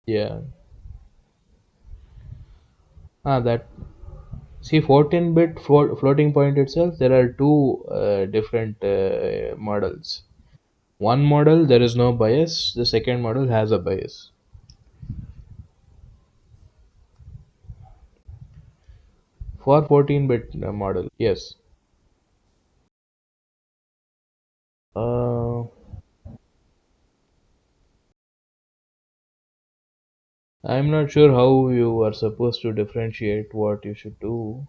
yeah. That, see, 14-bit floating point itself, there are two different models. One model there is no bias. The second model has a bias. For 14-bit model, yes. Uh, I'm not sure how you are supposed to differentiate what you should do.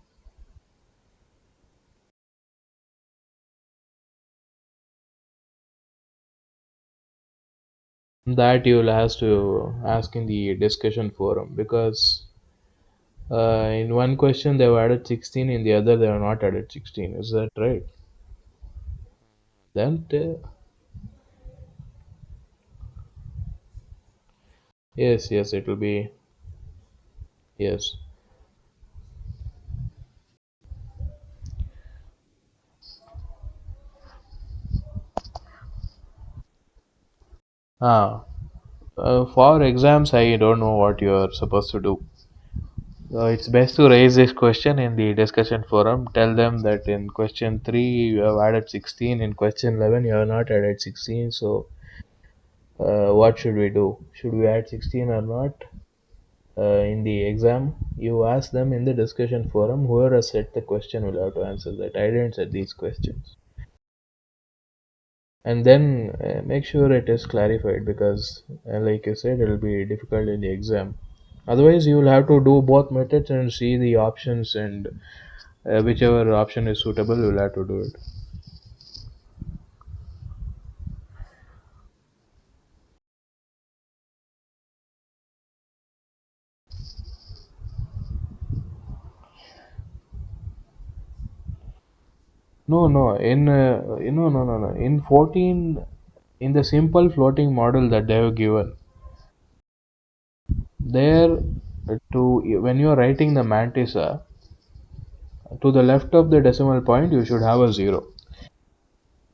That you'll have to ask in the discussion forum, because in one question they've added 16, in the other they have not added 16. Is that right? Then, yes, yes, it will be, yes. Ah, for exams, I don't know what you're supposed to do. It's best to raise this question in the discussion forum. Tell them that in question 3 you have added 16, in question 11 you have not added 16. So, what should we do? Should we add 16 or not? In the exam, you ask them in the discussion forum. Whoever has set the question will have to answer that. I didn't set these questions. and then make sure it is clarified, because like you said, it will be difficult in the exam. Otherwise you will have to do both methods and see the options, and whichever option is suitable you will have to do it. No, in 14, in the simple floating model that they have given there, to when you are writing the mantissa, to the left of the decimal point you should have a 0.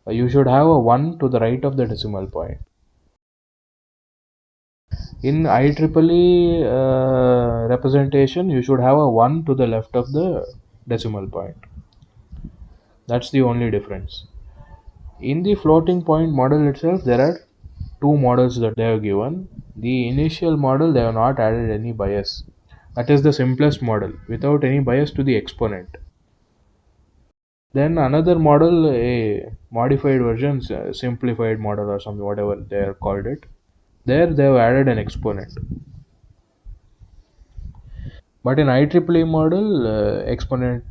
You should have a 1 to the right of the decimal point. In IEEE representation, you should have a 1 to the left of the decimal point. That's the only difference. In the floating point model itself, there are two models that they have given. The initial model, they have not added any bias. That is the simplest model without any bias to the exponent. Then another model, a modified version, simplified model or something, whatever they have called it. There they have added an exponent. But in IEEE model, exponent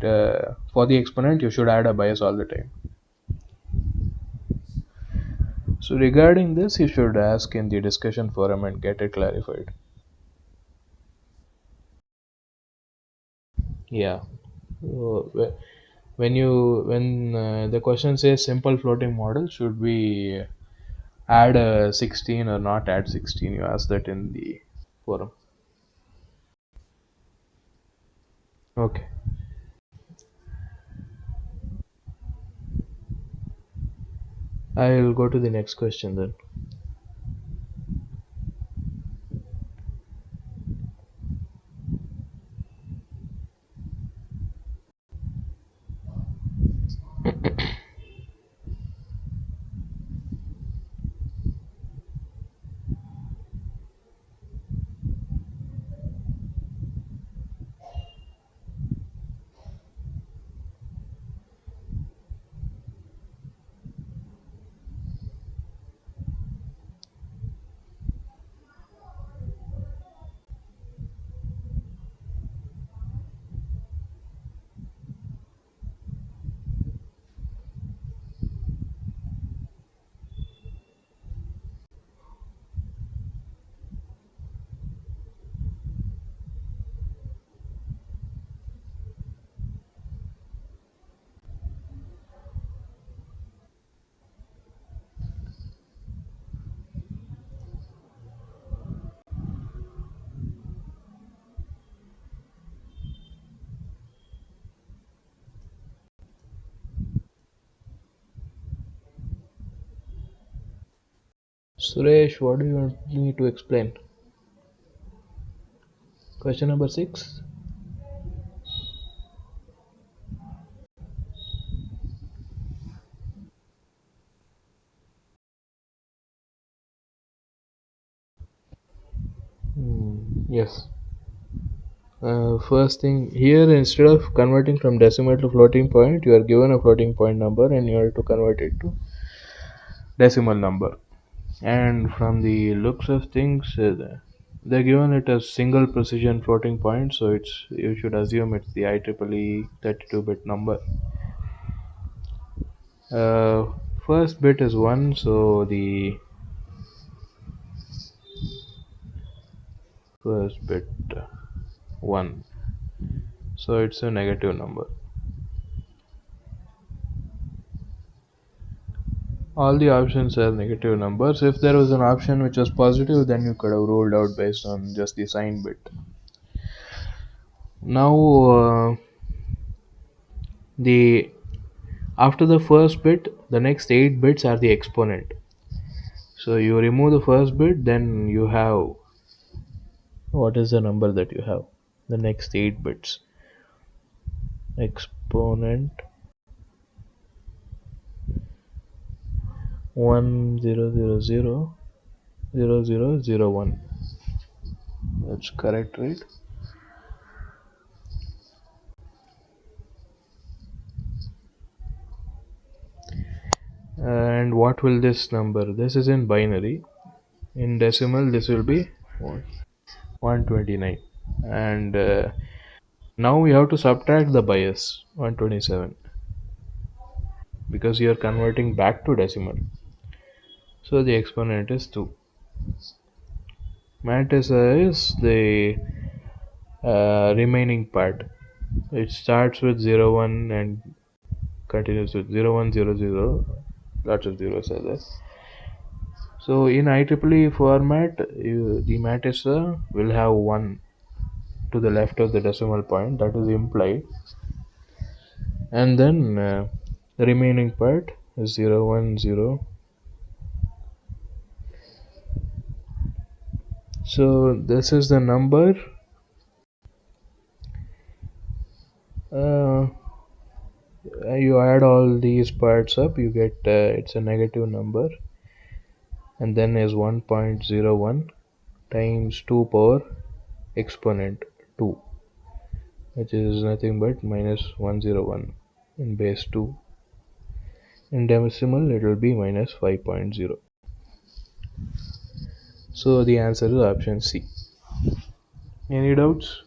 for the exponent you should add a bias all the time. So regarding this, you should ask in the discussion forum and get it clarified. Yeah. So, when the question says simple floating model, should we add a 16 or not add 16? You ask that in the forum. Okay. I will go to the next question then. Suresh, what do you want me to explain? Question number 6. Yes. First thing here, instead of converting from decimal to floating point, you are given a floating point number and you have to convert it to decimal number. And from the looks of things, they're given it as single precision floating point, so it's, you should assume it's the IEEE 32-bit number. Uh, First bit is 1, so the first bit 1, so it's a negative number. All the options are negative numbers. If there was an option which was positive, then you could have ruled out based on just the sign bit. Now, the after the first bit, the next 8 bits are the exponent. So you remove the first bit, then you have, what is the number that you have? The next 8 bits. Exponent 10000001. That's correct, right? And what will this number? This is in binary. In decimal, this will be 129. And now we have to subtract the bias 127 because you are converting back to decimal. So the exponent is 2. Matrix is the remaining part. It starts with 0 1 and continues with 0 1 0 0. Lots of zeros are there. So in IEEE format, the matrix will have 1 to the left of the decimal point, that is implied, and then the remaining part is 0 1 0. So this is the number. uh, you add all these parts up, you get it's a negative number, and then is 1.01 times 2 power exponent 2, which is nothing but minus 101 in base 2. In decimal it will be minus 5.0. So the answer is option C. Any doubts?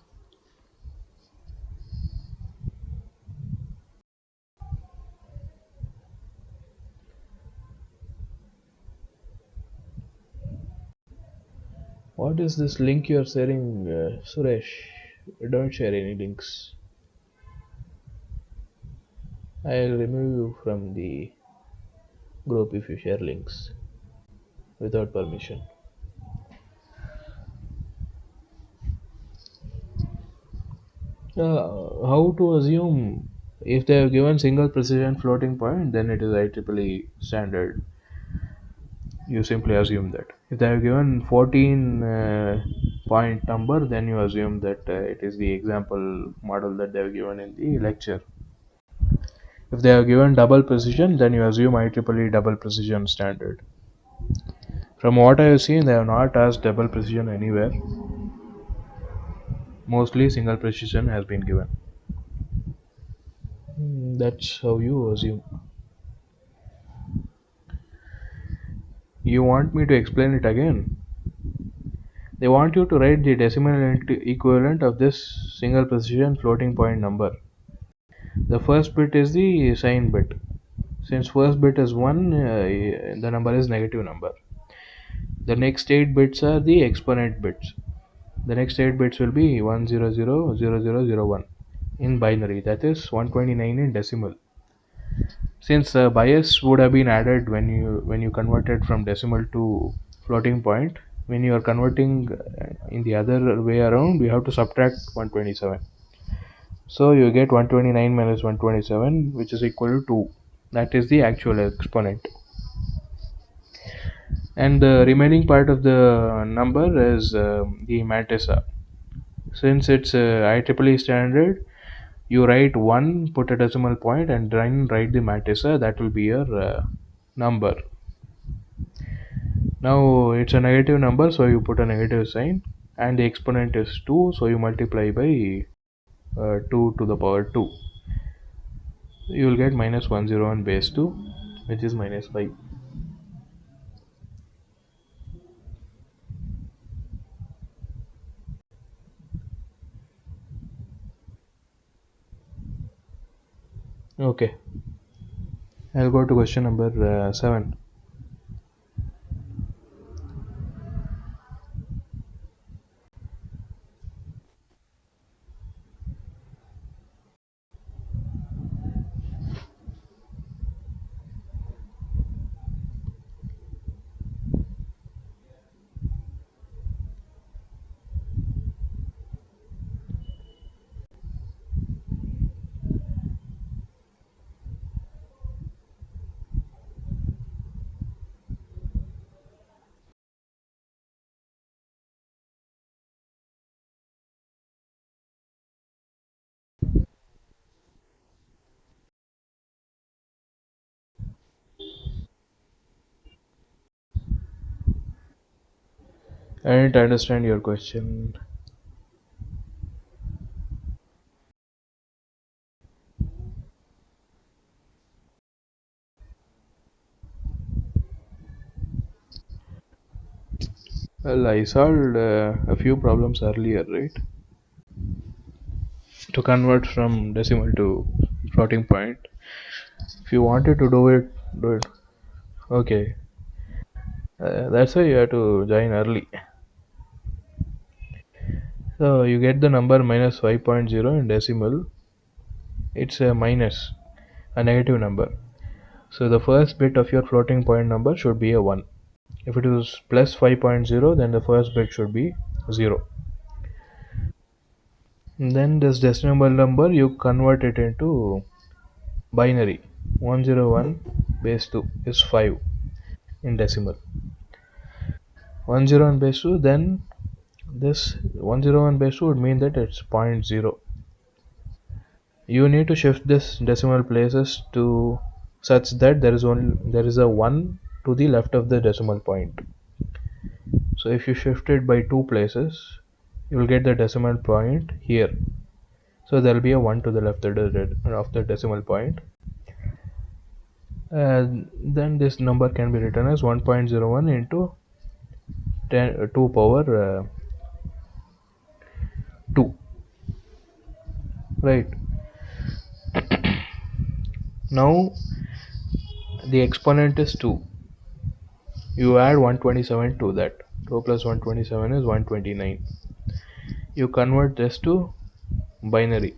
What is this link you are sharing, Suresh? Don't share any links. I'll remove you from the group if you share links without permission. How to assume? If they have given single precision floating point, then it is IEEE standard. You simply assume that. If they have given 14 point number, then you assume that it is the example model that they have given in the lecture. If they have given double precision, then you assume IEEE double precision standard. From what I have seen, they have not asked double precision anywhere. Mostly single precision has been given. That's how you assume. You want me to explain it again? They want you to write the decimal equivalent of this single precision floating point number. The first bit is the sign bit. Since first bit is 1, the number is negative number. The next 8 bits are the exponent bits. The next 8 bits will be 1000001 in binary, that is 129 in decimal. Since bias would have been added when you converted from decimal to floating point, when you are converting in the other way around, you have to subtract 127. So you get 129 minus 127, which is equal to 2. That is the actual exponent. And the remaining part of the number is the matrix. Since it's IEEE standard, you write 1, put a decimal point, and then write the matrix. That will be your number. Now it's a negative number, so you put a negative sign, and the exponent is 2, so you multiply by 2 to the power 2. You will get minus 101 base 2, which is minus 5. Okay, I'll go to question number 7. I didn't understand your question. Well, I solved a few problems earlier, right? To convert from decimal to floating point. If you wanted to do it, do it. Okay. That's why you have to join early. So you get the number minus 5.0 in decimal. It's a minus, a negative number. So the first bit of your floating point number should be a 1. If it is plus 5.0, then the first bit should be 0. And then this decimal number you convert it into binary. 101 base 2 is 5 in decimal. 101 base 2, then this 101 base 2 would mean that it's zero point 0. You need to shift this decimal places to such that there is a 1 to the left of the decimal point. So if you shift it by 2 places, you will get the decimal point here. So there will be a 1 to the left of the decimal point. And then this number can be written as 1.01 into 2 power 2, right? Now the exponent is 2. You add 127 to that. 2 plus 127 is 129. You convert this to binary,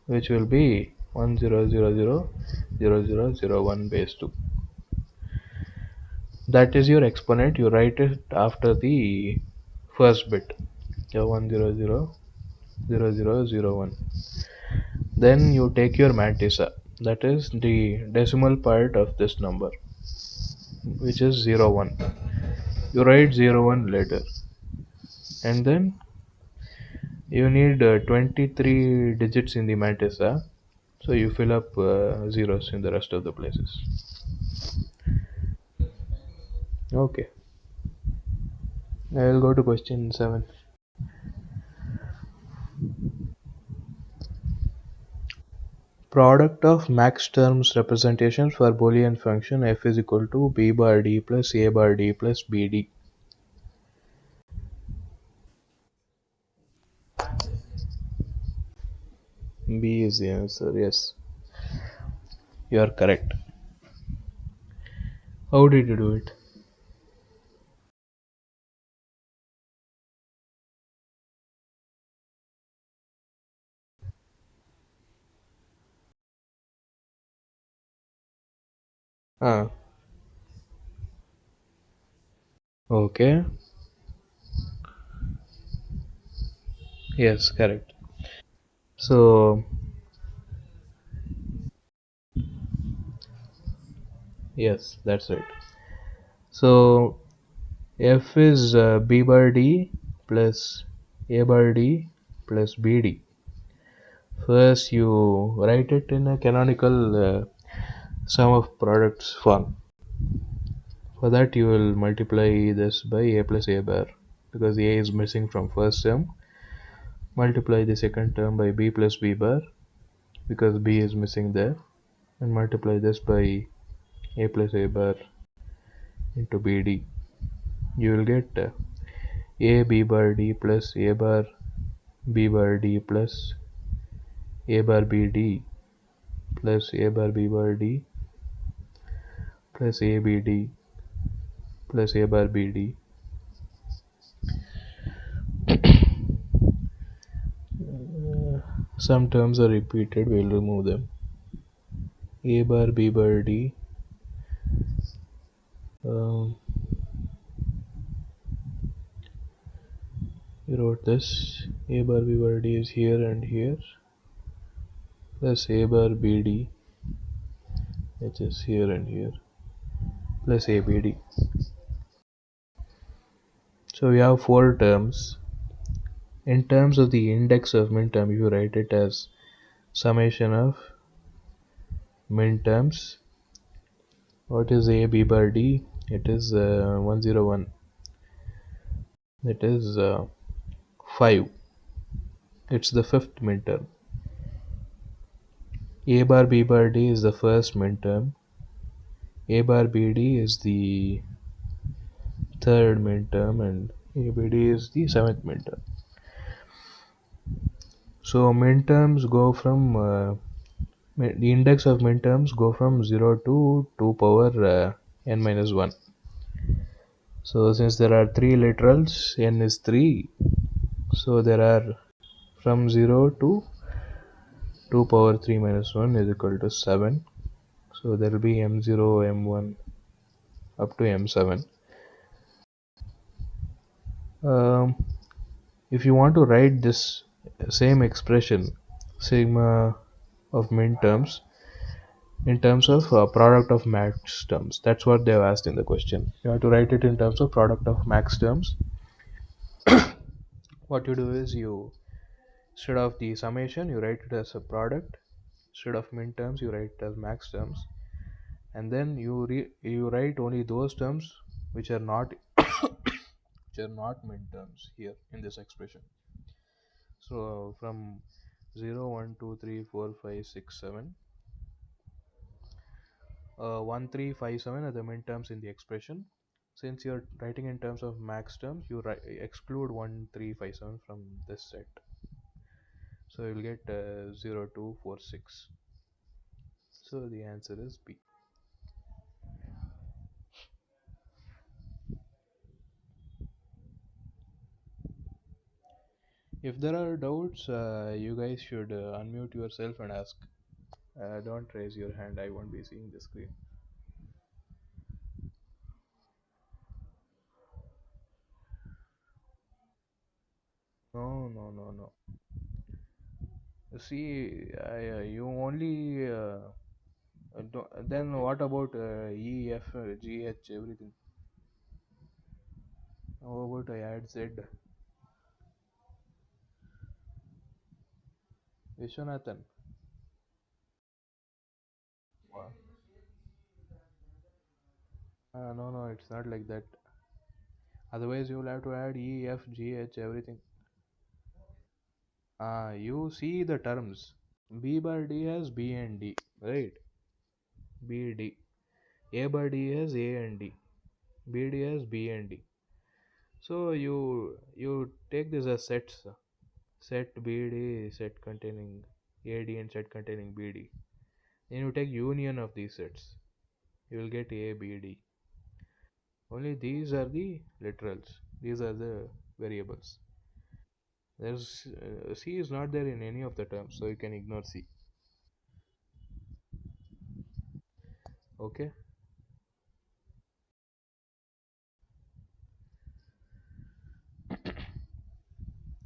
which will be 10000001 base 2. That is your exponent. You write it after the first bit. 1000001. Then you take your mantissa, that is the decimal part of this number, which is 01. You write 01 later, and then you need 23 digits in the mantissa, so you fill up zeros in the rest of the places. Okay, I will go to question 7. Product of max terms representations for Boolean function f is equal to b bar d plus a bar d plus bd. B is the answer. Yes, you are correct. How did you do it? Ah, okay. Yes, correct. So, yes, that's right. So, f is b bar d plus a bar d plus bd. First, you write it in a canonical sum of products form. For that, you will multiply this by a plus a bar, because a is missing from first term. Multiply the second term by b plus b bar, because b is missing there, and multiply this by a plus a bar into bd. You will get a b bar d plus a bar b bar d plus a bar bd plus a bar b bar d plus a bd plus a bar bd. Some terms are repeated, we'll remove them. A bar b bar d, um, you wrote this, a bar b bar d is here and here, plus a bar bd, which is here and here, plus a bd. So we have 4 terms. In terms of the index of minterm, you write it as summation of minterms. What is a b bar d? It is 101. It is 5. It's the fifth minterm. A bar b bar d is the first minterm. A bar bd is the third midterm, and ABD is the seventh midterm. So midterms go from the index of midterms go from 0 to 2 power n minus 1. So since there are three literals, n is 3, so there are from 0 to 2 power 3 minus 1 is equal to 7. So there will be m0, m1 up to m7. Um, if you want to write this same expression, sigma of min terms, in terms of product of max terms, that's what they've asked in the question. You have to write it in terms of product of max terms. What you do is you, instead of the summation, you write it as a product. Instead of min terms, you write it as max terms, and then you write only those terms which are not which are not min terms here in this expression. So from 0, 1, 2, 3, 4, 5, 6, 7, 1, 3, 5, 7 are the min terms in the expression. Since you're writing in terms of max terms, you exclude 1, 3, 5, 7 from this set. So you'll get 0, 2, 4, 6. So the answer is B. If there are doubts, you guys should unmute yourself and ask. Don't raise your hand, I won't be seeing the screen. No, no, no, no. See, you only. Then what about E, F, G, H, everything? How about I add Z? Vishwanathan. Wow. No, no, it's not like that. Otherwise, you will have to add E, F, G, H, everything. You see the terms. B bar D has B and D, right? B, D. A bar D has A and D. B, D has B and D. So you take this as sets. Set BD, set containing AD and set containing BD. Then you take union of these sets. You will get ABD. Only these are the literals. These are the variables. There's C is not there in any of the terms, so you can ignore C. Okay.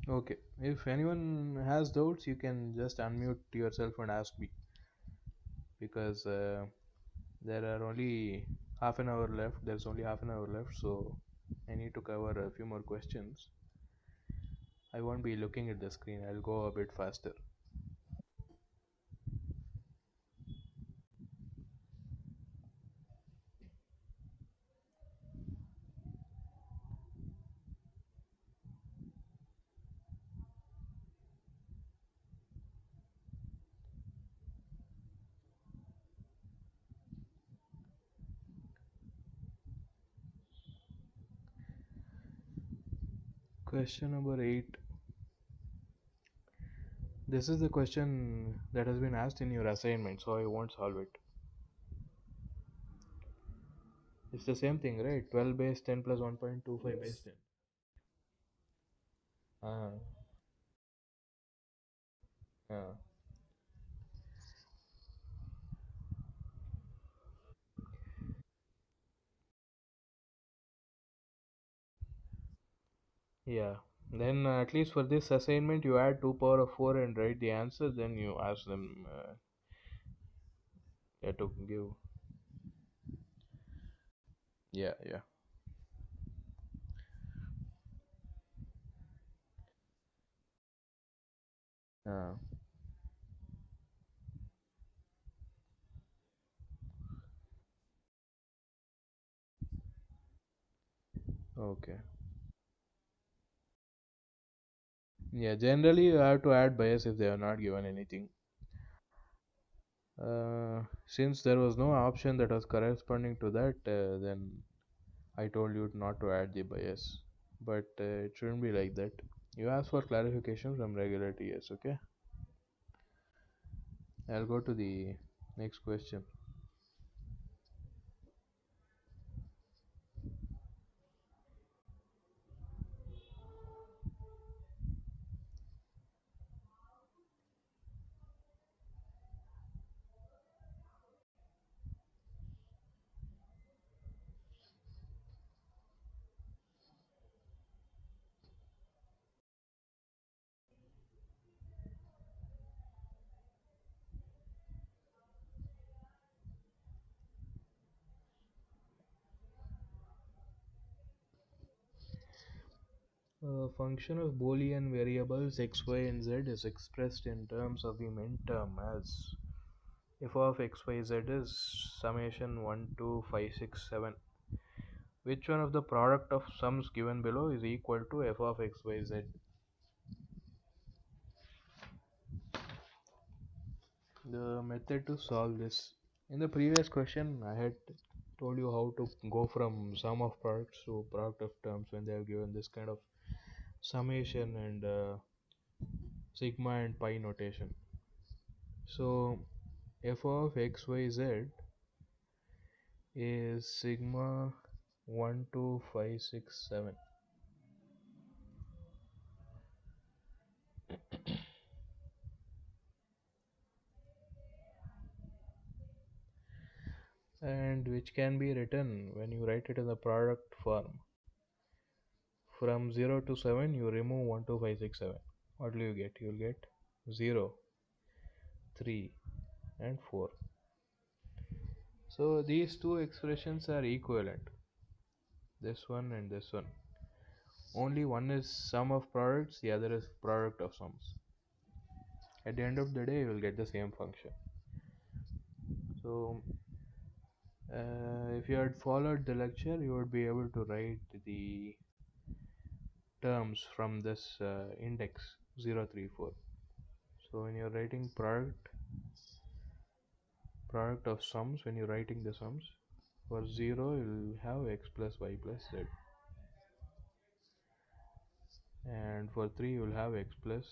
Okay. If anyone has doubts, you can just unmute yourself and ask me, because there are only half an hour left. There's only half an hour left, so I need to cover a few more questions. I won't be looking at the screen. I'll go a bit faster. Question number 8. This is the question that has been asked in your assignment, so I won't solve it. It's the same thing, right? 12 base 10 plus 1.25 base 10. Ah, ah. Yeah. Then at least for this assignment, you add 2 power of 4 and write the answer. Then you ask them to give. Yeah, yeah. Ah, okay. Yeah, generally you have to add bias if they are not given anything. Since there was no option that was corresponding to that, then I told you not to add the bias, but it shouldn't be like that. You ask for clarification from regular TS, okay? I'll go to the next question. A function of Boolean variables x, y, and z is expressed in terms of the min-term as f of x, y, z is summation 1 2 5 6 7. Which one of the product of sums given below is equal to f of x, y, z? The method to solve this. In the previous question, I had told you how to go from sum of products to product of terms when they have given this kind of summation and sigma and pi notation. So f of x, y, z is sigma 1 2 5 6 7. And which can be written when you write it in the product form. From 0 to 7, you remove 1 2 5 6 7. What will you get? You will get 0, 3, and 4. So these two expressions are equivalent, this one and this one. Only one is sum of products, the other is product of sums. At the end of the day, you will get the same function. So if you had followed the lecture, you would be able to write the terms from this index 034. So when you're writing product of sums, when you're writing the sums, for 0 you'll have x plus y plus z, and for 3 you'll have x plus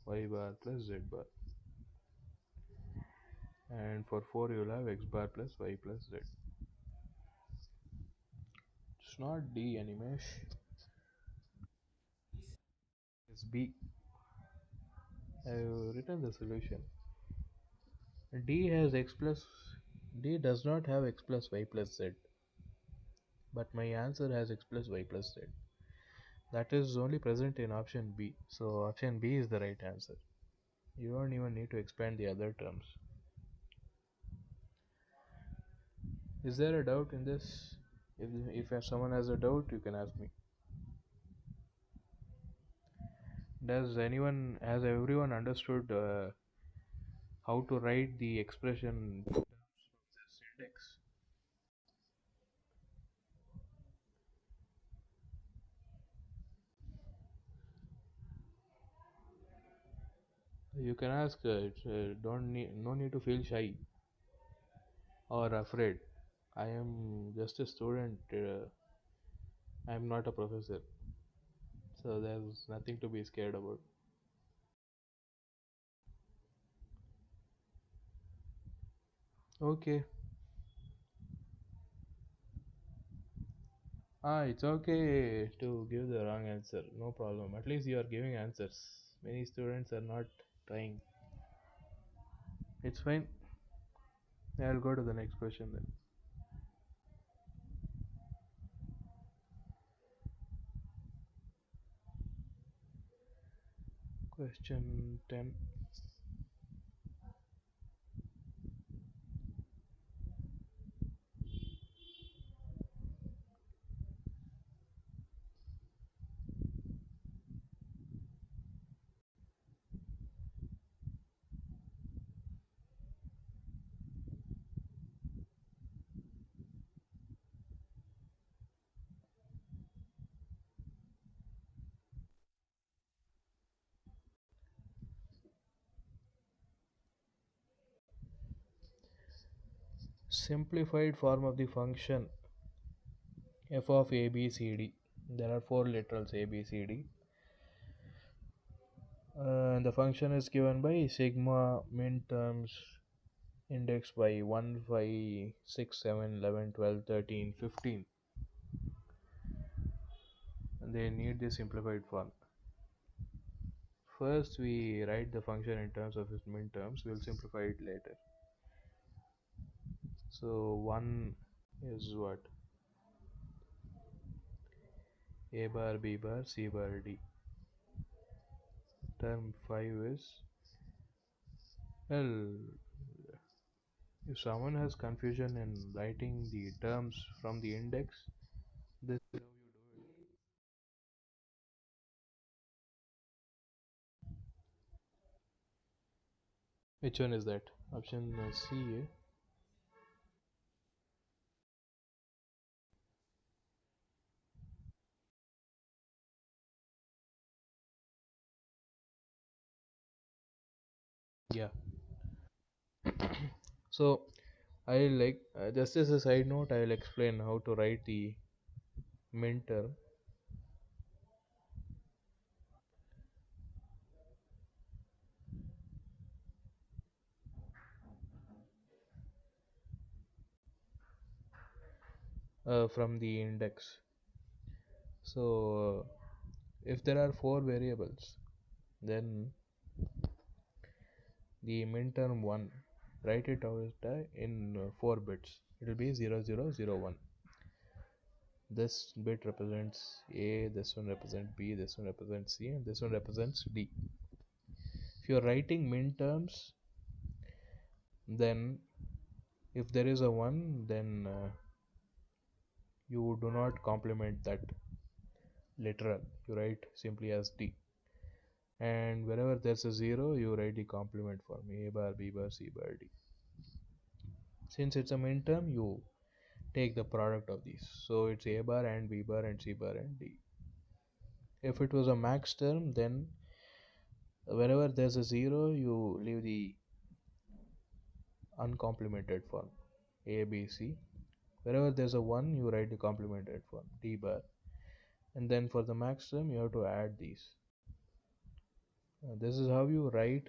y bar plus z bar, and for 4 you'll have x bar plus y plus z. It's not D, Animesh. It's B. I've written the solution. D has x plus D does not have x plus y plus z, but my answer has x plus y plus z. That is only present in option B. So option B is the right answer. You don't even need to expand the other terms. Is there a doubt in this? If someone has a doubt, you can ask me. Has everyone understood how to write the expression in terms of this index? You can ask. Don't need no need to feel shy or afraid. I am just a student. I am not a professor, so there's nothing to be scared about. Okay. It's okay to give the wrong answer. No problem. At least you are giving answers. Many students are not trying. It's fine. I'll go to the next question then. Question 10. Simplified form of the function f of a b c d. There are four literals a b c d. The function is given by sigma min terms indexed by 1, 5, 6, 7, 11, 12, 13, 15. And they need the simplified form. First, we write the function in terms of its min terms. We'll simplify it later. So 1 is what? A bar, B bar, C bar, D. Term 5 is, well, if someone has confusion in writing the terms from the index, this is how you do it. Which one is that? Option C. Yeah. So I like just as a side note, I will explain how to write the min term from the index. So if there are four variables, then the min term 1, write it out in 4 bits. It will be 0001. This bit represents A, this one represents B, this one represents C, and this one represents D. If you are writing min terms, then if there is a 1, then you do not complement that literal. You write simply as D. And wherever there's a 0, you write the complement form A bar, B bar, C bar, D. Since it's a min term, you take the product of these. So it's A bar and B bar and C bar and D. If it was a max term, then wherever there's a 0, you leave the uncomplemented form A, B, C. Wherever there's a 1, you write the complemented form D bar. And then for the max term, you have to add these. This is how you write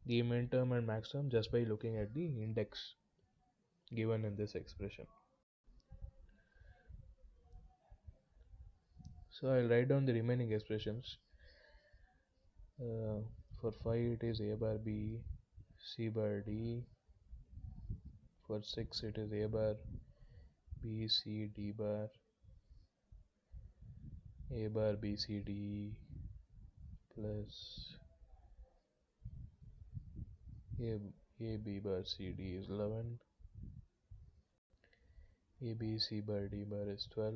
the min term and max term just by looking at the index given in this expression. So I'll write down the remaining expressions. For 5 it is A bar B, C bar D. For 6 it is A bar B, C, D bar, A bar B, C, D plus A, A B bar C, D is 11. A B C bar D bar is 12.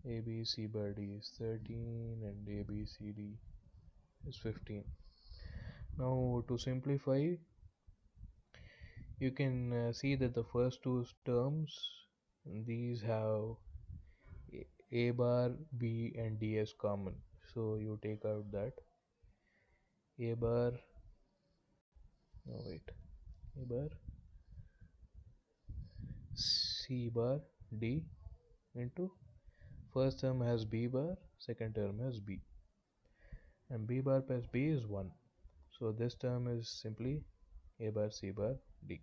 A B C bar D is 13 and A B C D is 15. Now to simplify, you can see that the first two terms, these have A bar, B and D as common. So you take out that A bar, no wait, A bar C bar D into first term has B bar, second term has B, and B bar plus B is 1. So this term is simply A bar C bar D.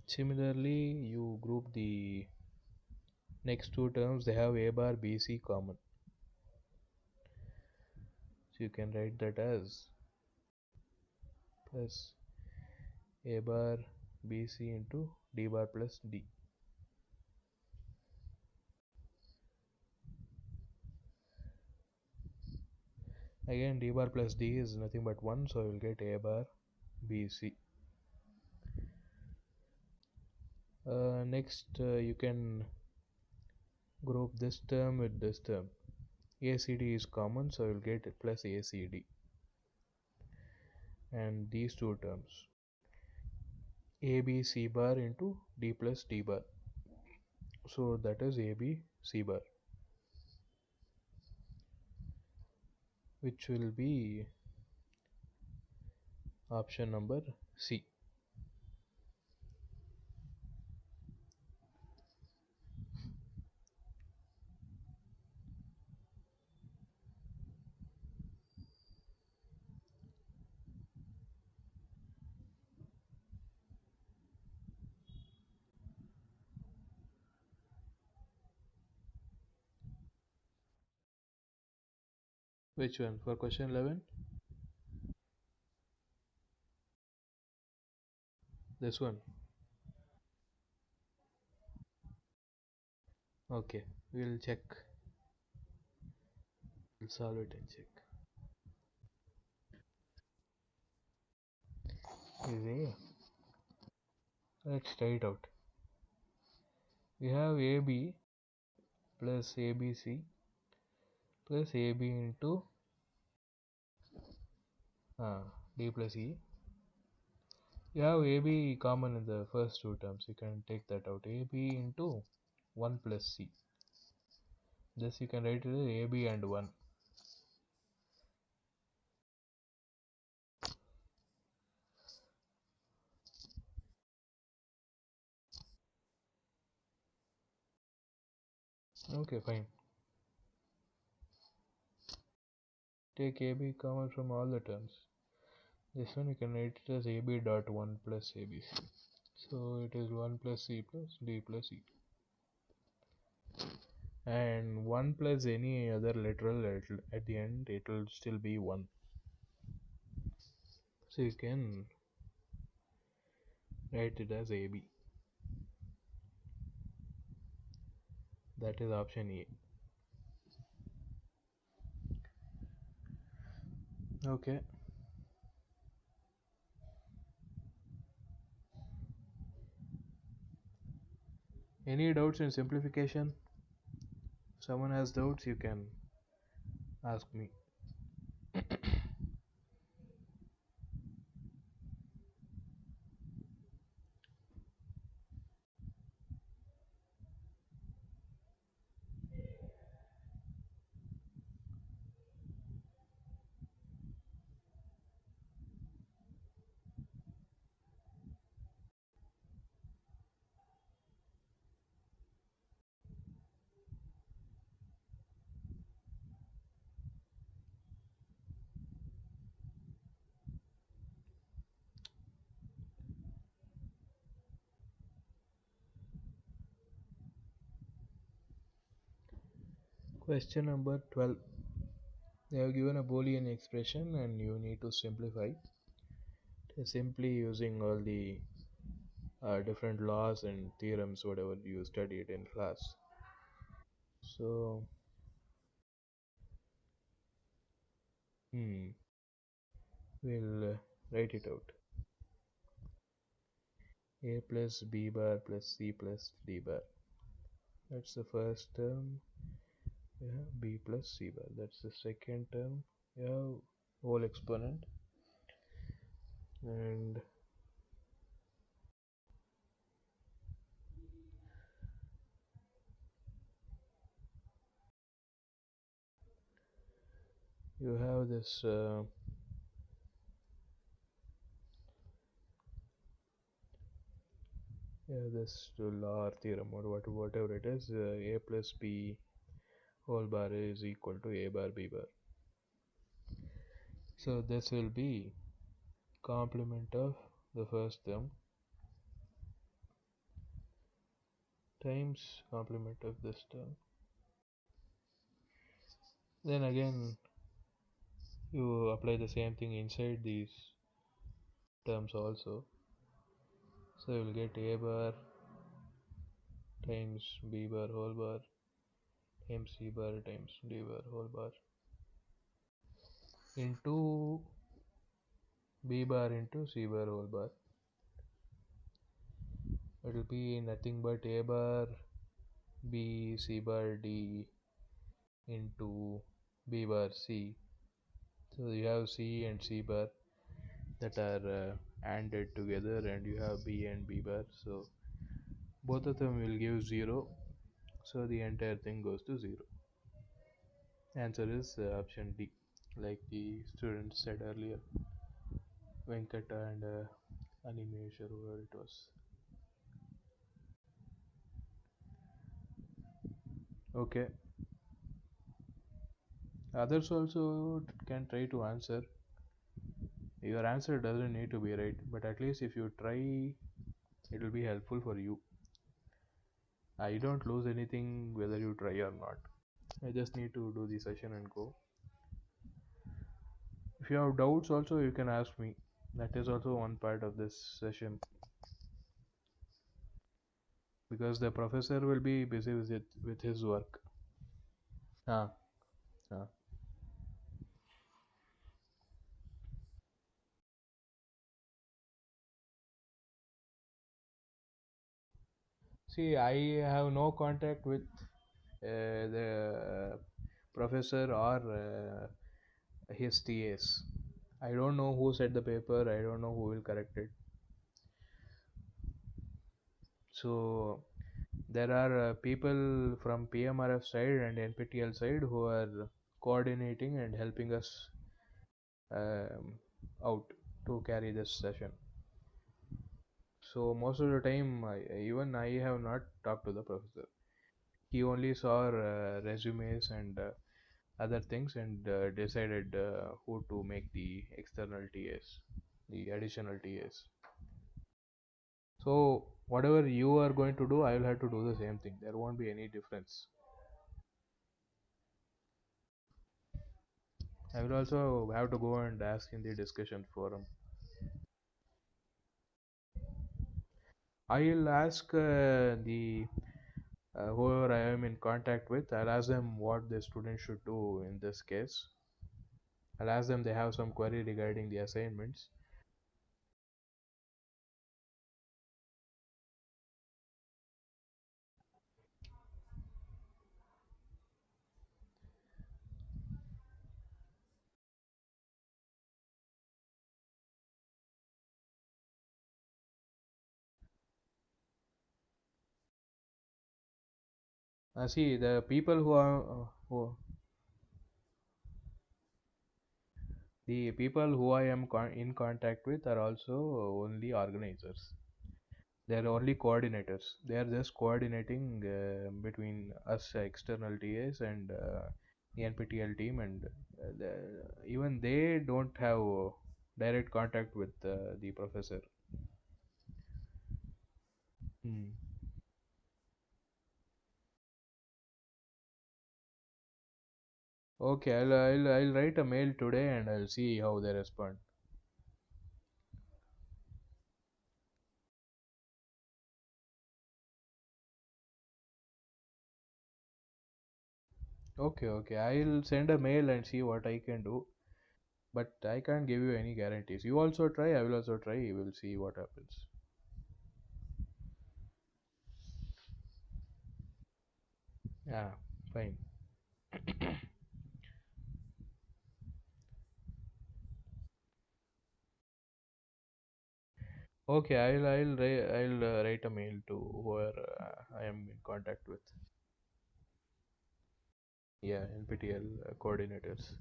Similarly, you group the next two terms, they have A bar B C common. So you can write that as plus A bar B C into D bar plus D. Again, D bar plus D is nothing but 1, so I will get A bar B C. Next, you can group this term with this term. ACD is common, so I will get it plus ACD. And these two terms, AB C bar into D plus D bar. So that is AB C bar, which will be option number C. Which one? For question 11? This one. Okay, we'll check. We'll solve it and check. Easy. Let's try it out. We have AB plus ABC plus AB into D plus E. You have AB common in the first two terms. You can take that out. AB into 1 plus C. This you can write it as AB and 1. Okay, fine. Take AB common from all the terms. This one you can write it as AB dot 1 plus ABC. So it is 1 plus C plus D plus E. And 1 plus any other literal at the end, it will still be 1. So you can write it as AB. That is option A. Okay. Any doubts in simplification? If someone has doubts, you can ask me. Question number 12. They have given a Boolean expression and you need to simplify simply using all the different laws and theorems whatever you studied in class. So we'll write it out. A plus B bar plus C plus D bar. That's the first term. You have B plus C bar. That's the second term. You have whole exponent and you have this law or theorem or whatever it is. A plus B whole bar is equal to A bar B bar. So this will be complement of the first term times complement of this term. Then again you apply the same thing inside these terms also. So you will get A bar times B bar whole bar times C bar times D bar whole bar into B bar into C bar whole bar. It will be nothing but A bar B C bar D into B bar C. So you have C and C bar that are ANDed together and you have B and B bar. So both of them will give 0. So the entire thing goes to 0. Answer is option D, like the student said earlier, Venkata and Animesh or whoever it was. Okay, others also can try to answer. Your answer doesn't need to be right, but at least if you try, it will be helpful for you. I don't lose anything whether you try or not. I just need to do the session and go. If you have doubts, also you can ask me. That is also one part of this session because the professor will be busy with his work. Ah, ah. See, I have no contact with the professor or his TAs. I don't know who set the paper. I don't know who will correct it. So there are people from PMRF side and NPTL side who are coordinating and helping us um, out to carry this session. So most of the time, even I have not talked to the professor. He only saw resumes and other things and decided who to make the external TAs, the additional TAs. So whatever you are going to do, I will have to do the same thing. There won't be any difference. I will also have to go and ask in the discussion forum. I will ask the whoever I am in contact with. I'll ask them what the student should do in this case. I'll ask them they have some query regarding the assignments. See the people who are the people who I am in contact with are also only organizers. They are only coordinators. They are just coordinating between us external TAs and the NPTL team, and even they don't have direct contact with the professor. Hmm. Okay, I'll write a mail today and I'll see how they respond. Okay, okay. I'll send a mail and see what I can do. But I can't give you any guarantees. You also try, I will also try. We'll see what happens. Yeah, fine. Okay, I'll write a mail to whoever I am in contact with. Yeah, NPTL coordinators.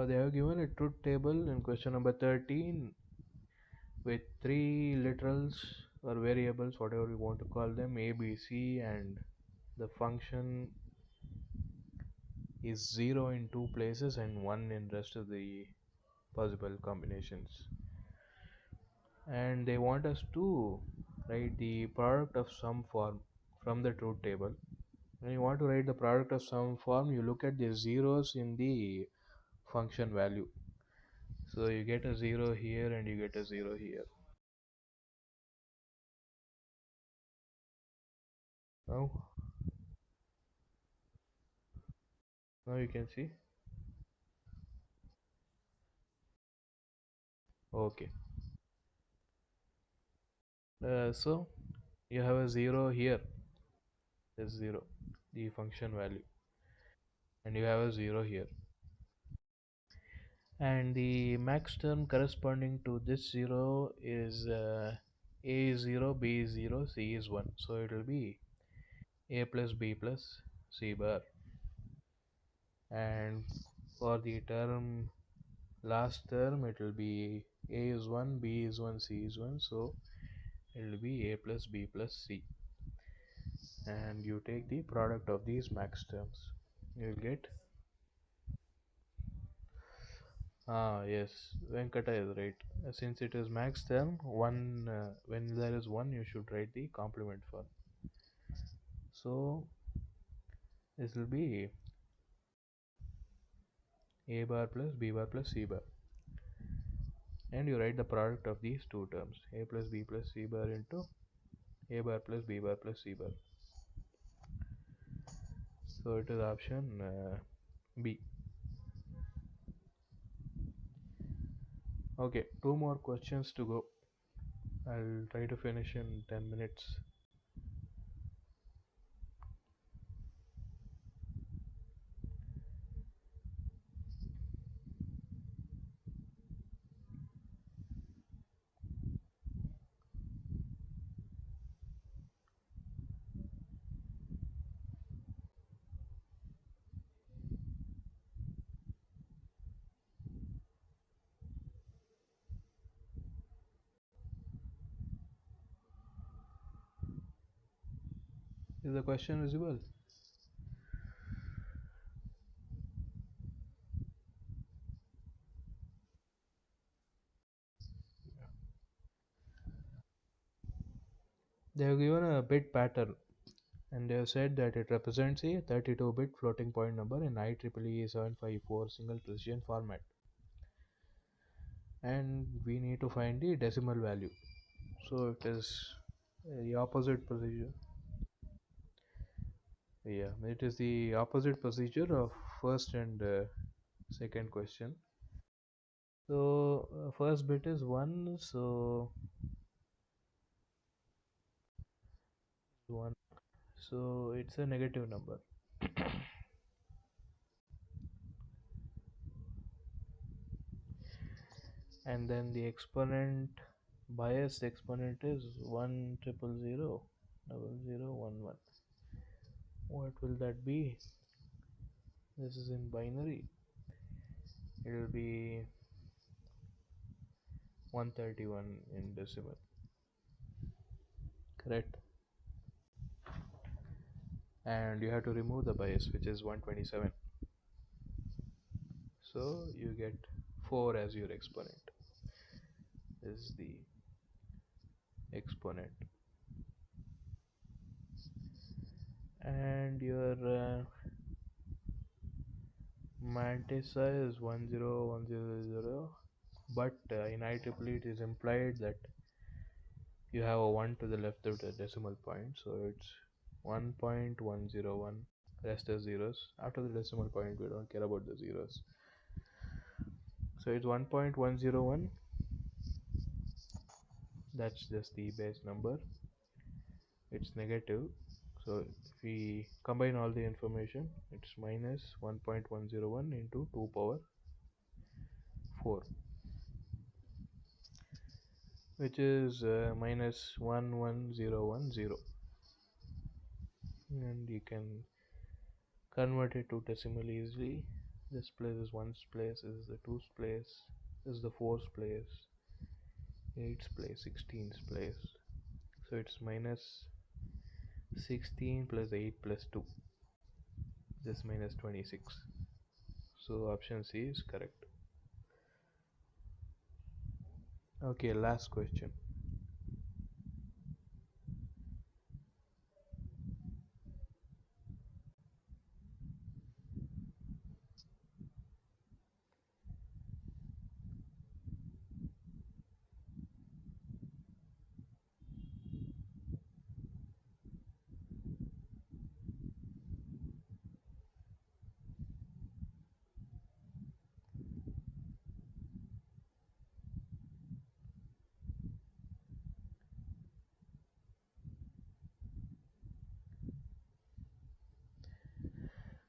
They have given a truth table in question number 13 with three literals or variables, whatever you want to call them, A, B, C, and the function is 0 in two places and 1 in rest of the possible combinations. And they want us to write the product of some form from the truth table. When you want to write the product of some form, you look at the zeros in the function value. So you get a 0 here and you get a 0 here. Now, now you can see. Okay. So you have a 0 here. This 0, the function value, and you have a 0 here. And the max term corresponding to this 0 is A is 0, B is 0, C is 1. So it will be A plus B plus C bar. And for the term, last term, it will be A is 1, B is 1, C is 1, so it will be A plus B plus C. And you take the product of these max terms. You will get, yes, Venkata is right. Since it is max term, one when there is one, you should write the complement form. So this will be A bar plus B bar plus C bar, and you write the product of these two terms, A plus B plus C bar into A bar plus B bar plus C bar. So it is option B. Okay, two more questions to go. I'll try to finish in 10 minutes. Is the question visible? They have given a bit pattern, and they have said that it represents a 32-bit floating point number in IEEE 754 single precision format, and we need to find the decimal value. So it is the opposite procedure. Yeah, it is the opposite procedure of first and second question. So first bit is 1, so 1, so it's a negative number. And then the exponent, biased exponent is 1000011. What will that be? This is in binary. It will be 131 in decimal. Correct. And you have to remove the bias, which is 127. So you get 4 as your exponent. This is the exponent. And your mantissa is 10100, but in IEEE it is implied that you have a 1 to the left of the decimal point, so it's 1.101, rest is zeros. After the decimal point, we don't care about the zeros. So it's 1.101, that's just the base number. It's negative, so if we combine all the information, it's minus 1.101 into 2 power 4, which is minus 11010, and you can convert it to decimal easily. This place is ones place, this is the twos place, this is the fours place, eights place, 16's place. So it's minus 16 plus 8 plus 2. This minus 26. So option C is correct. Okay, last question.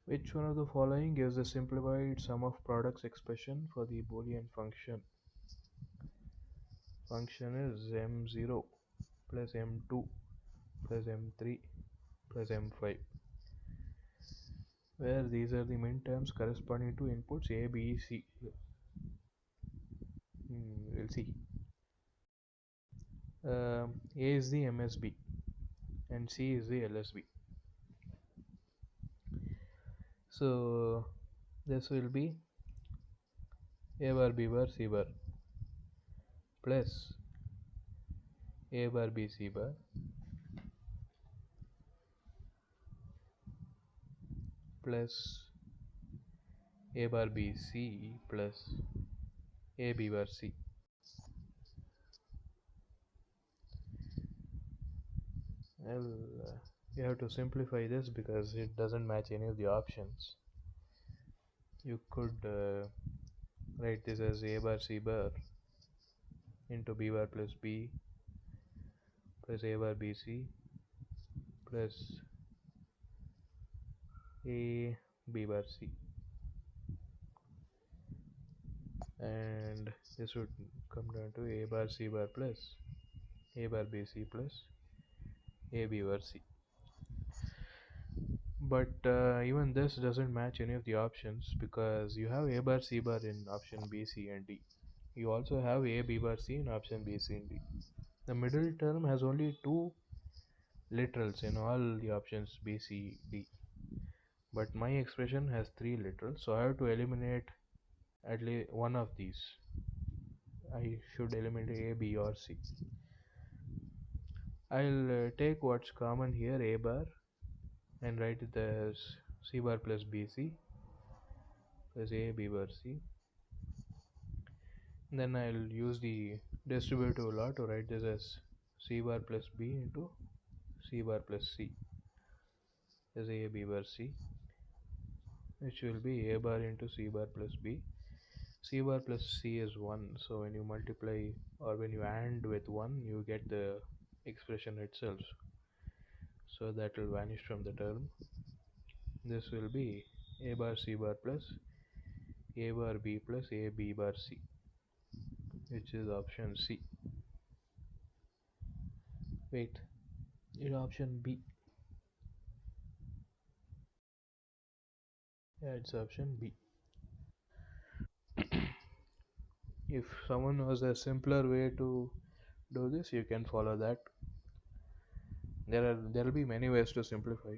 Which one of the following gives a simplified sum of products expression for the Boolean function? Function is m0 plus m2 plus m3 plus m5. where these are the min terms corresponding to inputs A, B, C. We'll see. A is the MSB and C is the LSB. So this will be A bar B bar C bar plus A bar B C bar plus A bar B C plus A B bar C. Well, you have to simplify this because it doesn't match any of the options. You could write this as A bar C bar into B bar plus B plus A bar B C plus A B bar C, and this would come down to A bar C bar plus A bar B C plus A B bar C. But even this doesn't match any of the options because you have A bar C bar in option B, C and D. You also have A B bar C in option B, C and D. The middle term has only two literals in all the options B, C, D. But my expression has three literals, so I have to eliminate at least one of these. I should eliminate A, B or C. I'll take what's common here, A bar, and write it as C bar plus BC plus A B bar C. Then I'll use the distributive law to write this as C bar plus B into C bar plus C as A B bar C, which will be A bar into C bar plus B. C bar plus C is 1, so when you multiply or when you AND with 1, you get the expression itself. So that will vanish from the term. This will be A bar C bar plus A bar B plus A B bar C, which is option C. Wait, it's option B. Yeah, it's option B. If someone knows a simpler way to do this, you can follow that. There will be many ways to simplify.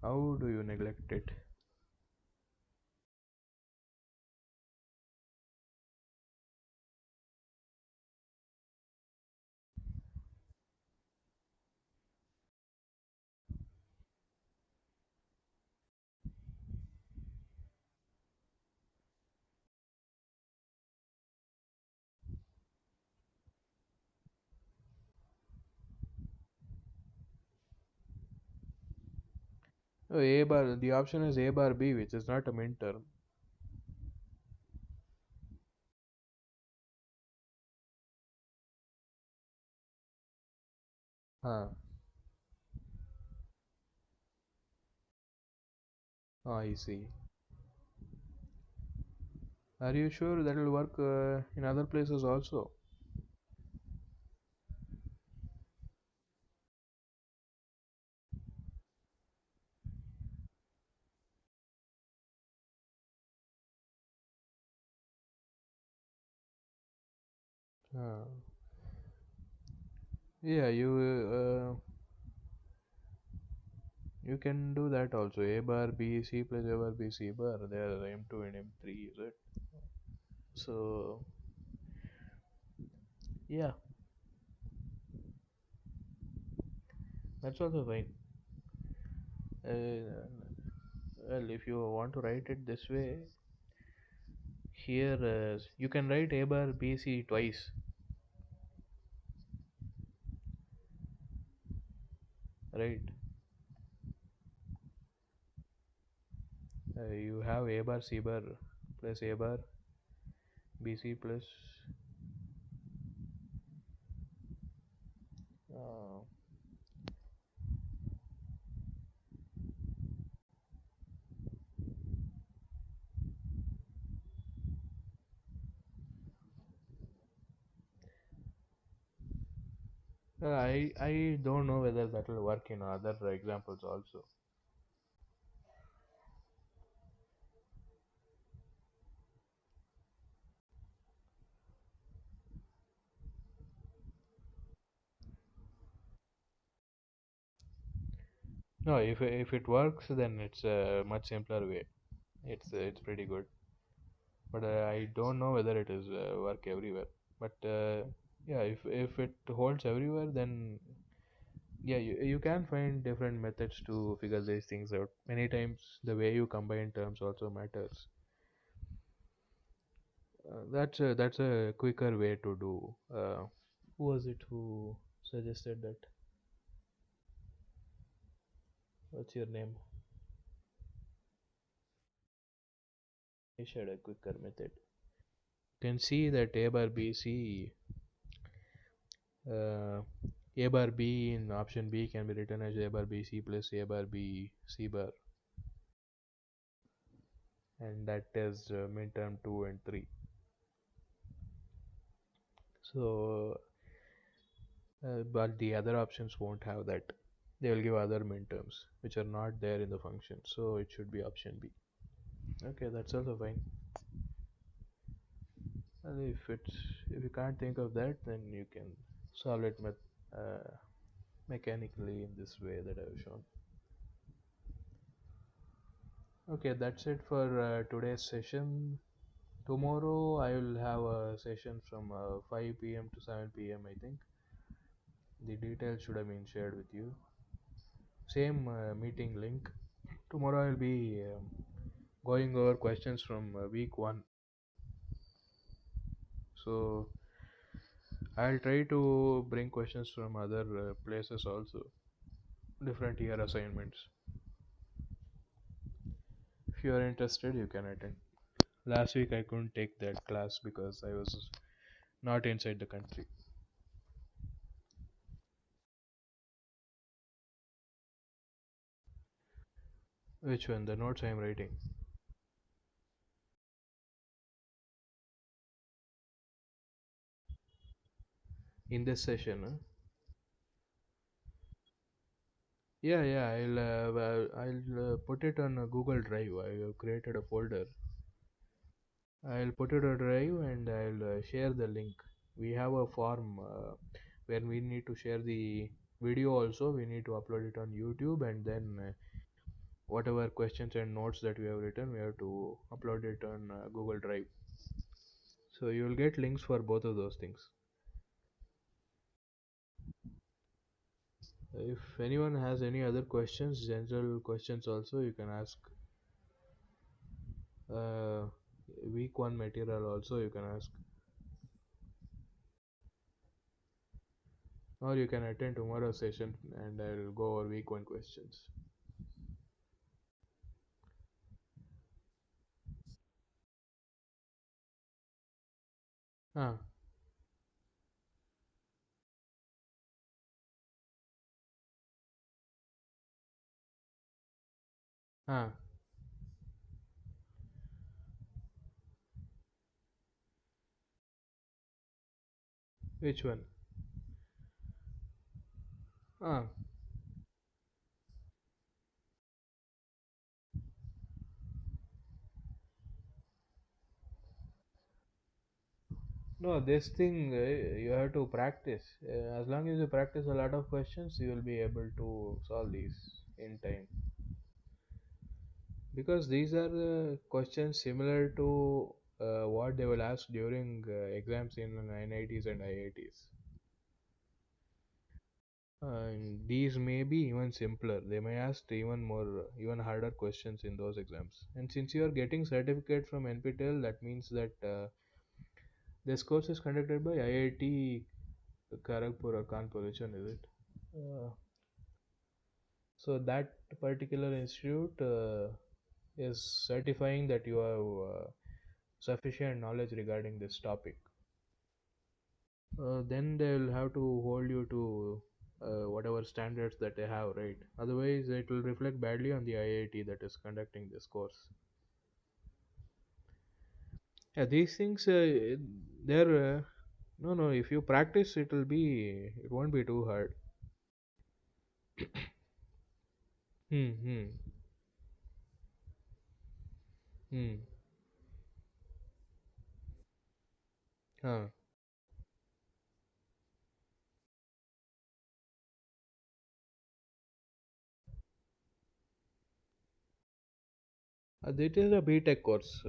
How do you neglect it? Oh, A bar. The option is A bar B, which is not a min term. Huh. Oh, I see. Are you sure that will work in other places also? Uh, yeah, you can do that also. A bar B C plus A bar B C bar. They are M2 and M3, is it? So yeah, that's also fine. Uh, well, if you want to write it this way, here you can write A bar B C twice, right? You have A bar C bar plus A bar B C plus uh, I don't know whether that will work in other examples also. No, if it works, then it's a much simpler way. It's pretty good, but I don't know whether it is work everywhere. But yeah, if it holds everywhere, then yeah, you can find different methods to figure these things out. Many times the way you combine terms also matters. That's a quicker way to do. Who was it who suggested that? What's your name? He shared a quicker method. You can see that A bar B C, uh, A bar B in option B can be written as A bar B C plus A bar B C bar, and that is midterm 2 and 3. So, but the other options won't have that. They will give other midterms which are not there in the function. So it should be option B. Okay, that's also fine. And if you can't think of that, then you can solve it uh, mechanically in this way that I've shown. Okay, that's it for today's session. Tomorrow I will have a session from 5 p.m. to 7 p.m. I think. The details should have been shared with you. Same meeting link. Tomorrow I will be going over questions from week 1. So I'll try to bring questions from other places also, different year assignments. If you are interested, you can attend. Last week I couldn't take that class because I was not inside the country. Which one? The notes I am writing in this session. Huh? Yeah, yeah. I'll put it on a Google Drive. I have created a folder. I'll put it on a drive and I'll share the link. We have a form where we need to share the video also. We need to upload it on YouTube, and then whatever questions and notes that we have written, we have to upload it on Google Drive. So you will get links for both of those things. If anyone has any other questions, general questions also, you can ask. Uh, week 1 material also you can ask, or you can attend tomorrow's session and I'll go over week 1 questions. Ah, ah, which one? Ah, no, this thing you have to practice. As long as you practice a lot of questions, you will be able to solve these in time. Because these are questions similar to what they will ask during exams in NITs and IITs. And these may be even simpler. They may ask even more, even harder questions in those exams. And since you are getting certificate from nptel, that means that this course is conducted by IIT Kharagpur or Kanpur. Which one is it? Uh, so that particular institute is certifying that you have sufficient knowledge regarding this topic. Then they will have to hold you to whatever standards that they have, right? Otherwise, it will reflect badly on the IIT that is conducting this course. Yeah, these things they're No, no. If you practice, it won't be too hard. Hmm. Hmm. Hmm. Huh. That is a BTech course.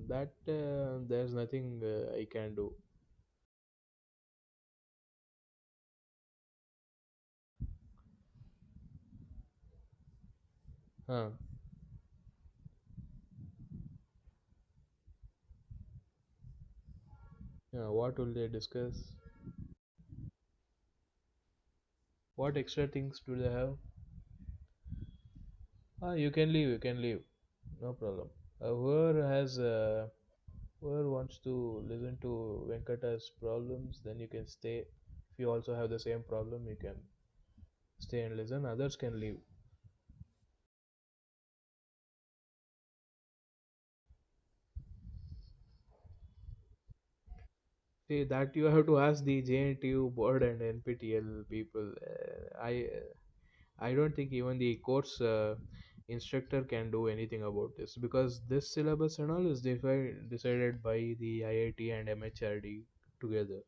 That there's nothing I can do. Huh. Yeah, what will they discuss? What extra things do they have? You can leave. You can leave. No problem. Whoever wants to listen to Venkata's problems, then you can stay. If you also have the same problem, you can stay and listen. Others can leave. See that you have to ask the JNTU board and NPTL people. I don't think even the course instructor can do anything about this because this syllabus and all is decided by the IIT and MHRD together.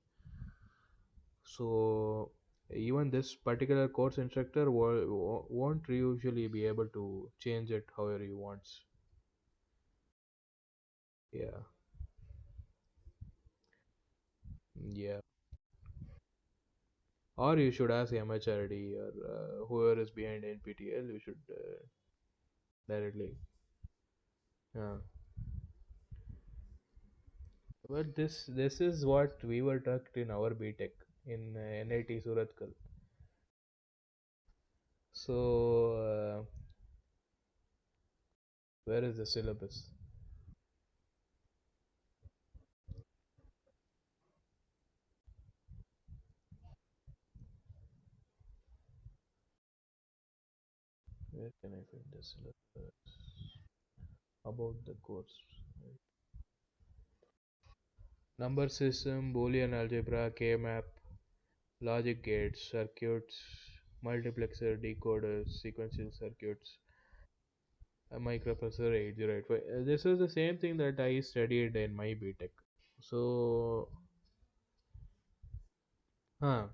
So even this particular course instructor won't usually be able to change it however he wants. Yeah, yeah. Or you should ask MHRD or whoever is behind NPTL. You should directly. Yeah. But this is what we were taught in our BTech in NIT Surathkal. So where is the syllabus? Where can I find the syllabus about the course? Right. Number system, Boolean algebra, K-map, logic gates, circuits, multiplexer, decoders, sequential circuits, a microprocessor 8085. This was the same thing that I studied in my BTech. So, huh,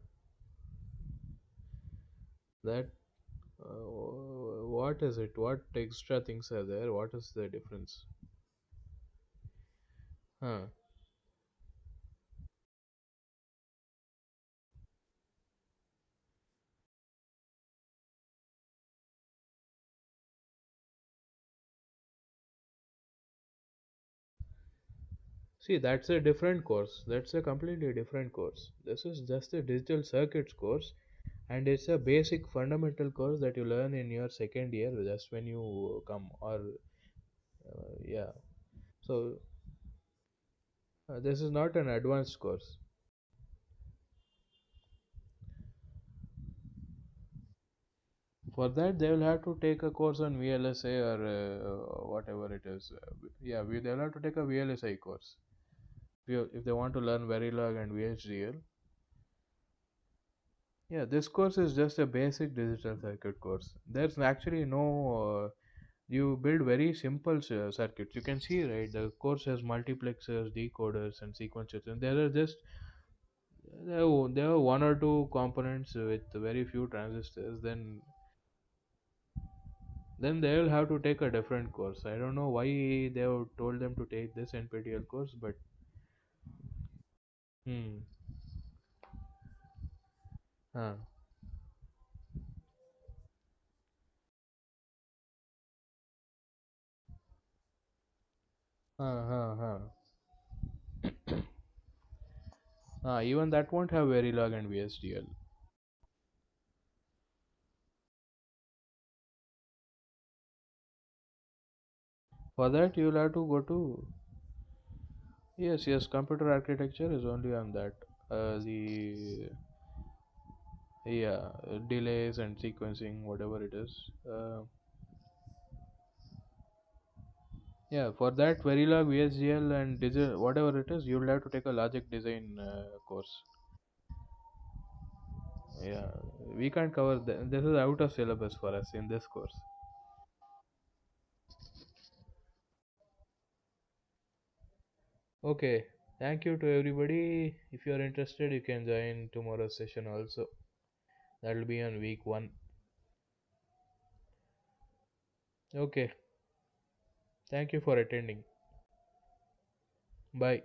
that what is it? What extra things are there? What is the difference? Huh. See, that's a different course. That's a completely different course. This is just a digital circuits course, and it's a basic fundamental course that you learn in your second year just when you come. Or yeah. So this is not an advanced course. For that, they will have to take a course on VLSI or whatever it is. Yeah, they'll have to take a VLSI course. If they want to learn Verilog and VHDL. Yeah, this course is just a basic digital circuit course. There's actually no. You build very simple circuits. You can see, right? The course has multiplexers, decoders, and sequencers, and there are one or two components with very few transistors. Then they will have to take a different course. I don't know why they have told them to take this NPTEL course, but hmm, huh, huh, huh, huh. Even that won't have Verilog and VSDL. For that, you will have to go to. Yes, yes, computer architecture is only on that. the yeah, delays and sequencing, whatever it is. Yeah, for that Verilog, VSGL, and design, whatever it is, you'll have to take a logic design course. Yeah, we can't cover that. This is out of syllabus for us in this course. Okay, thank you to everybody. If you are interested, you can join tomorrow's session also. That will be on week 1. Okay, thank you for attending. Bye.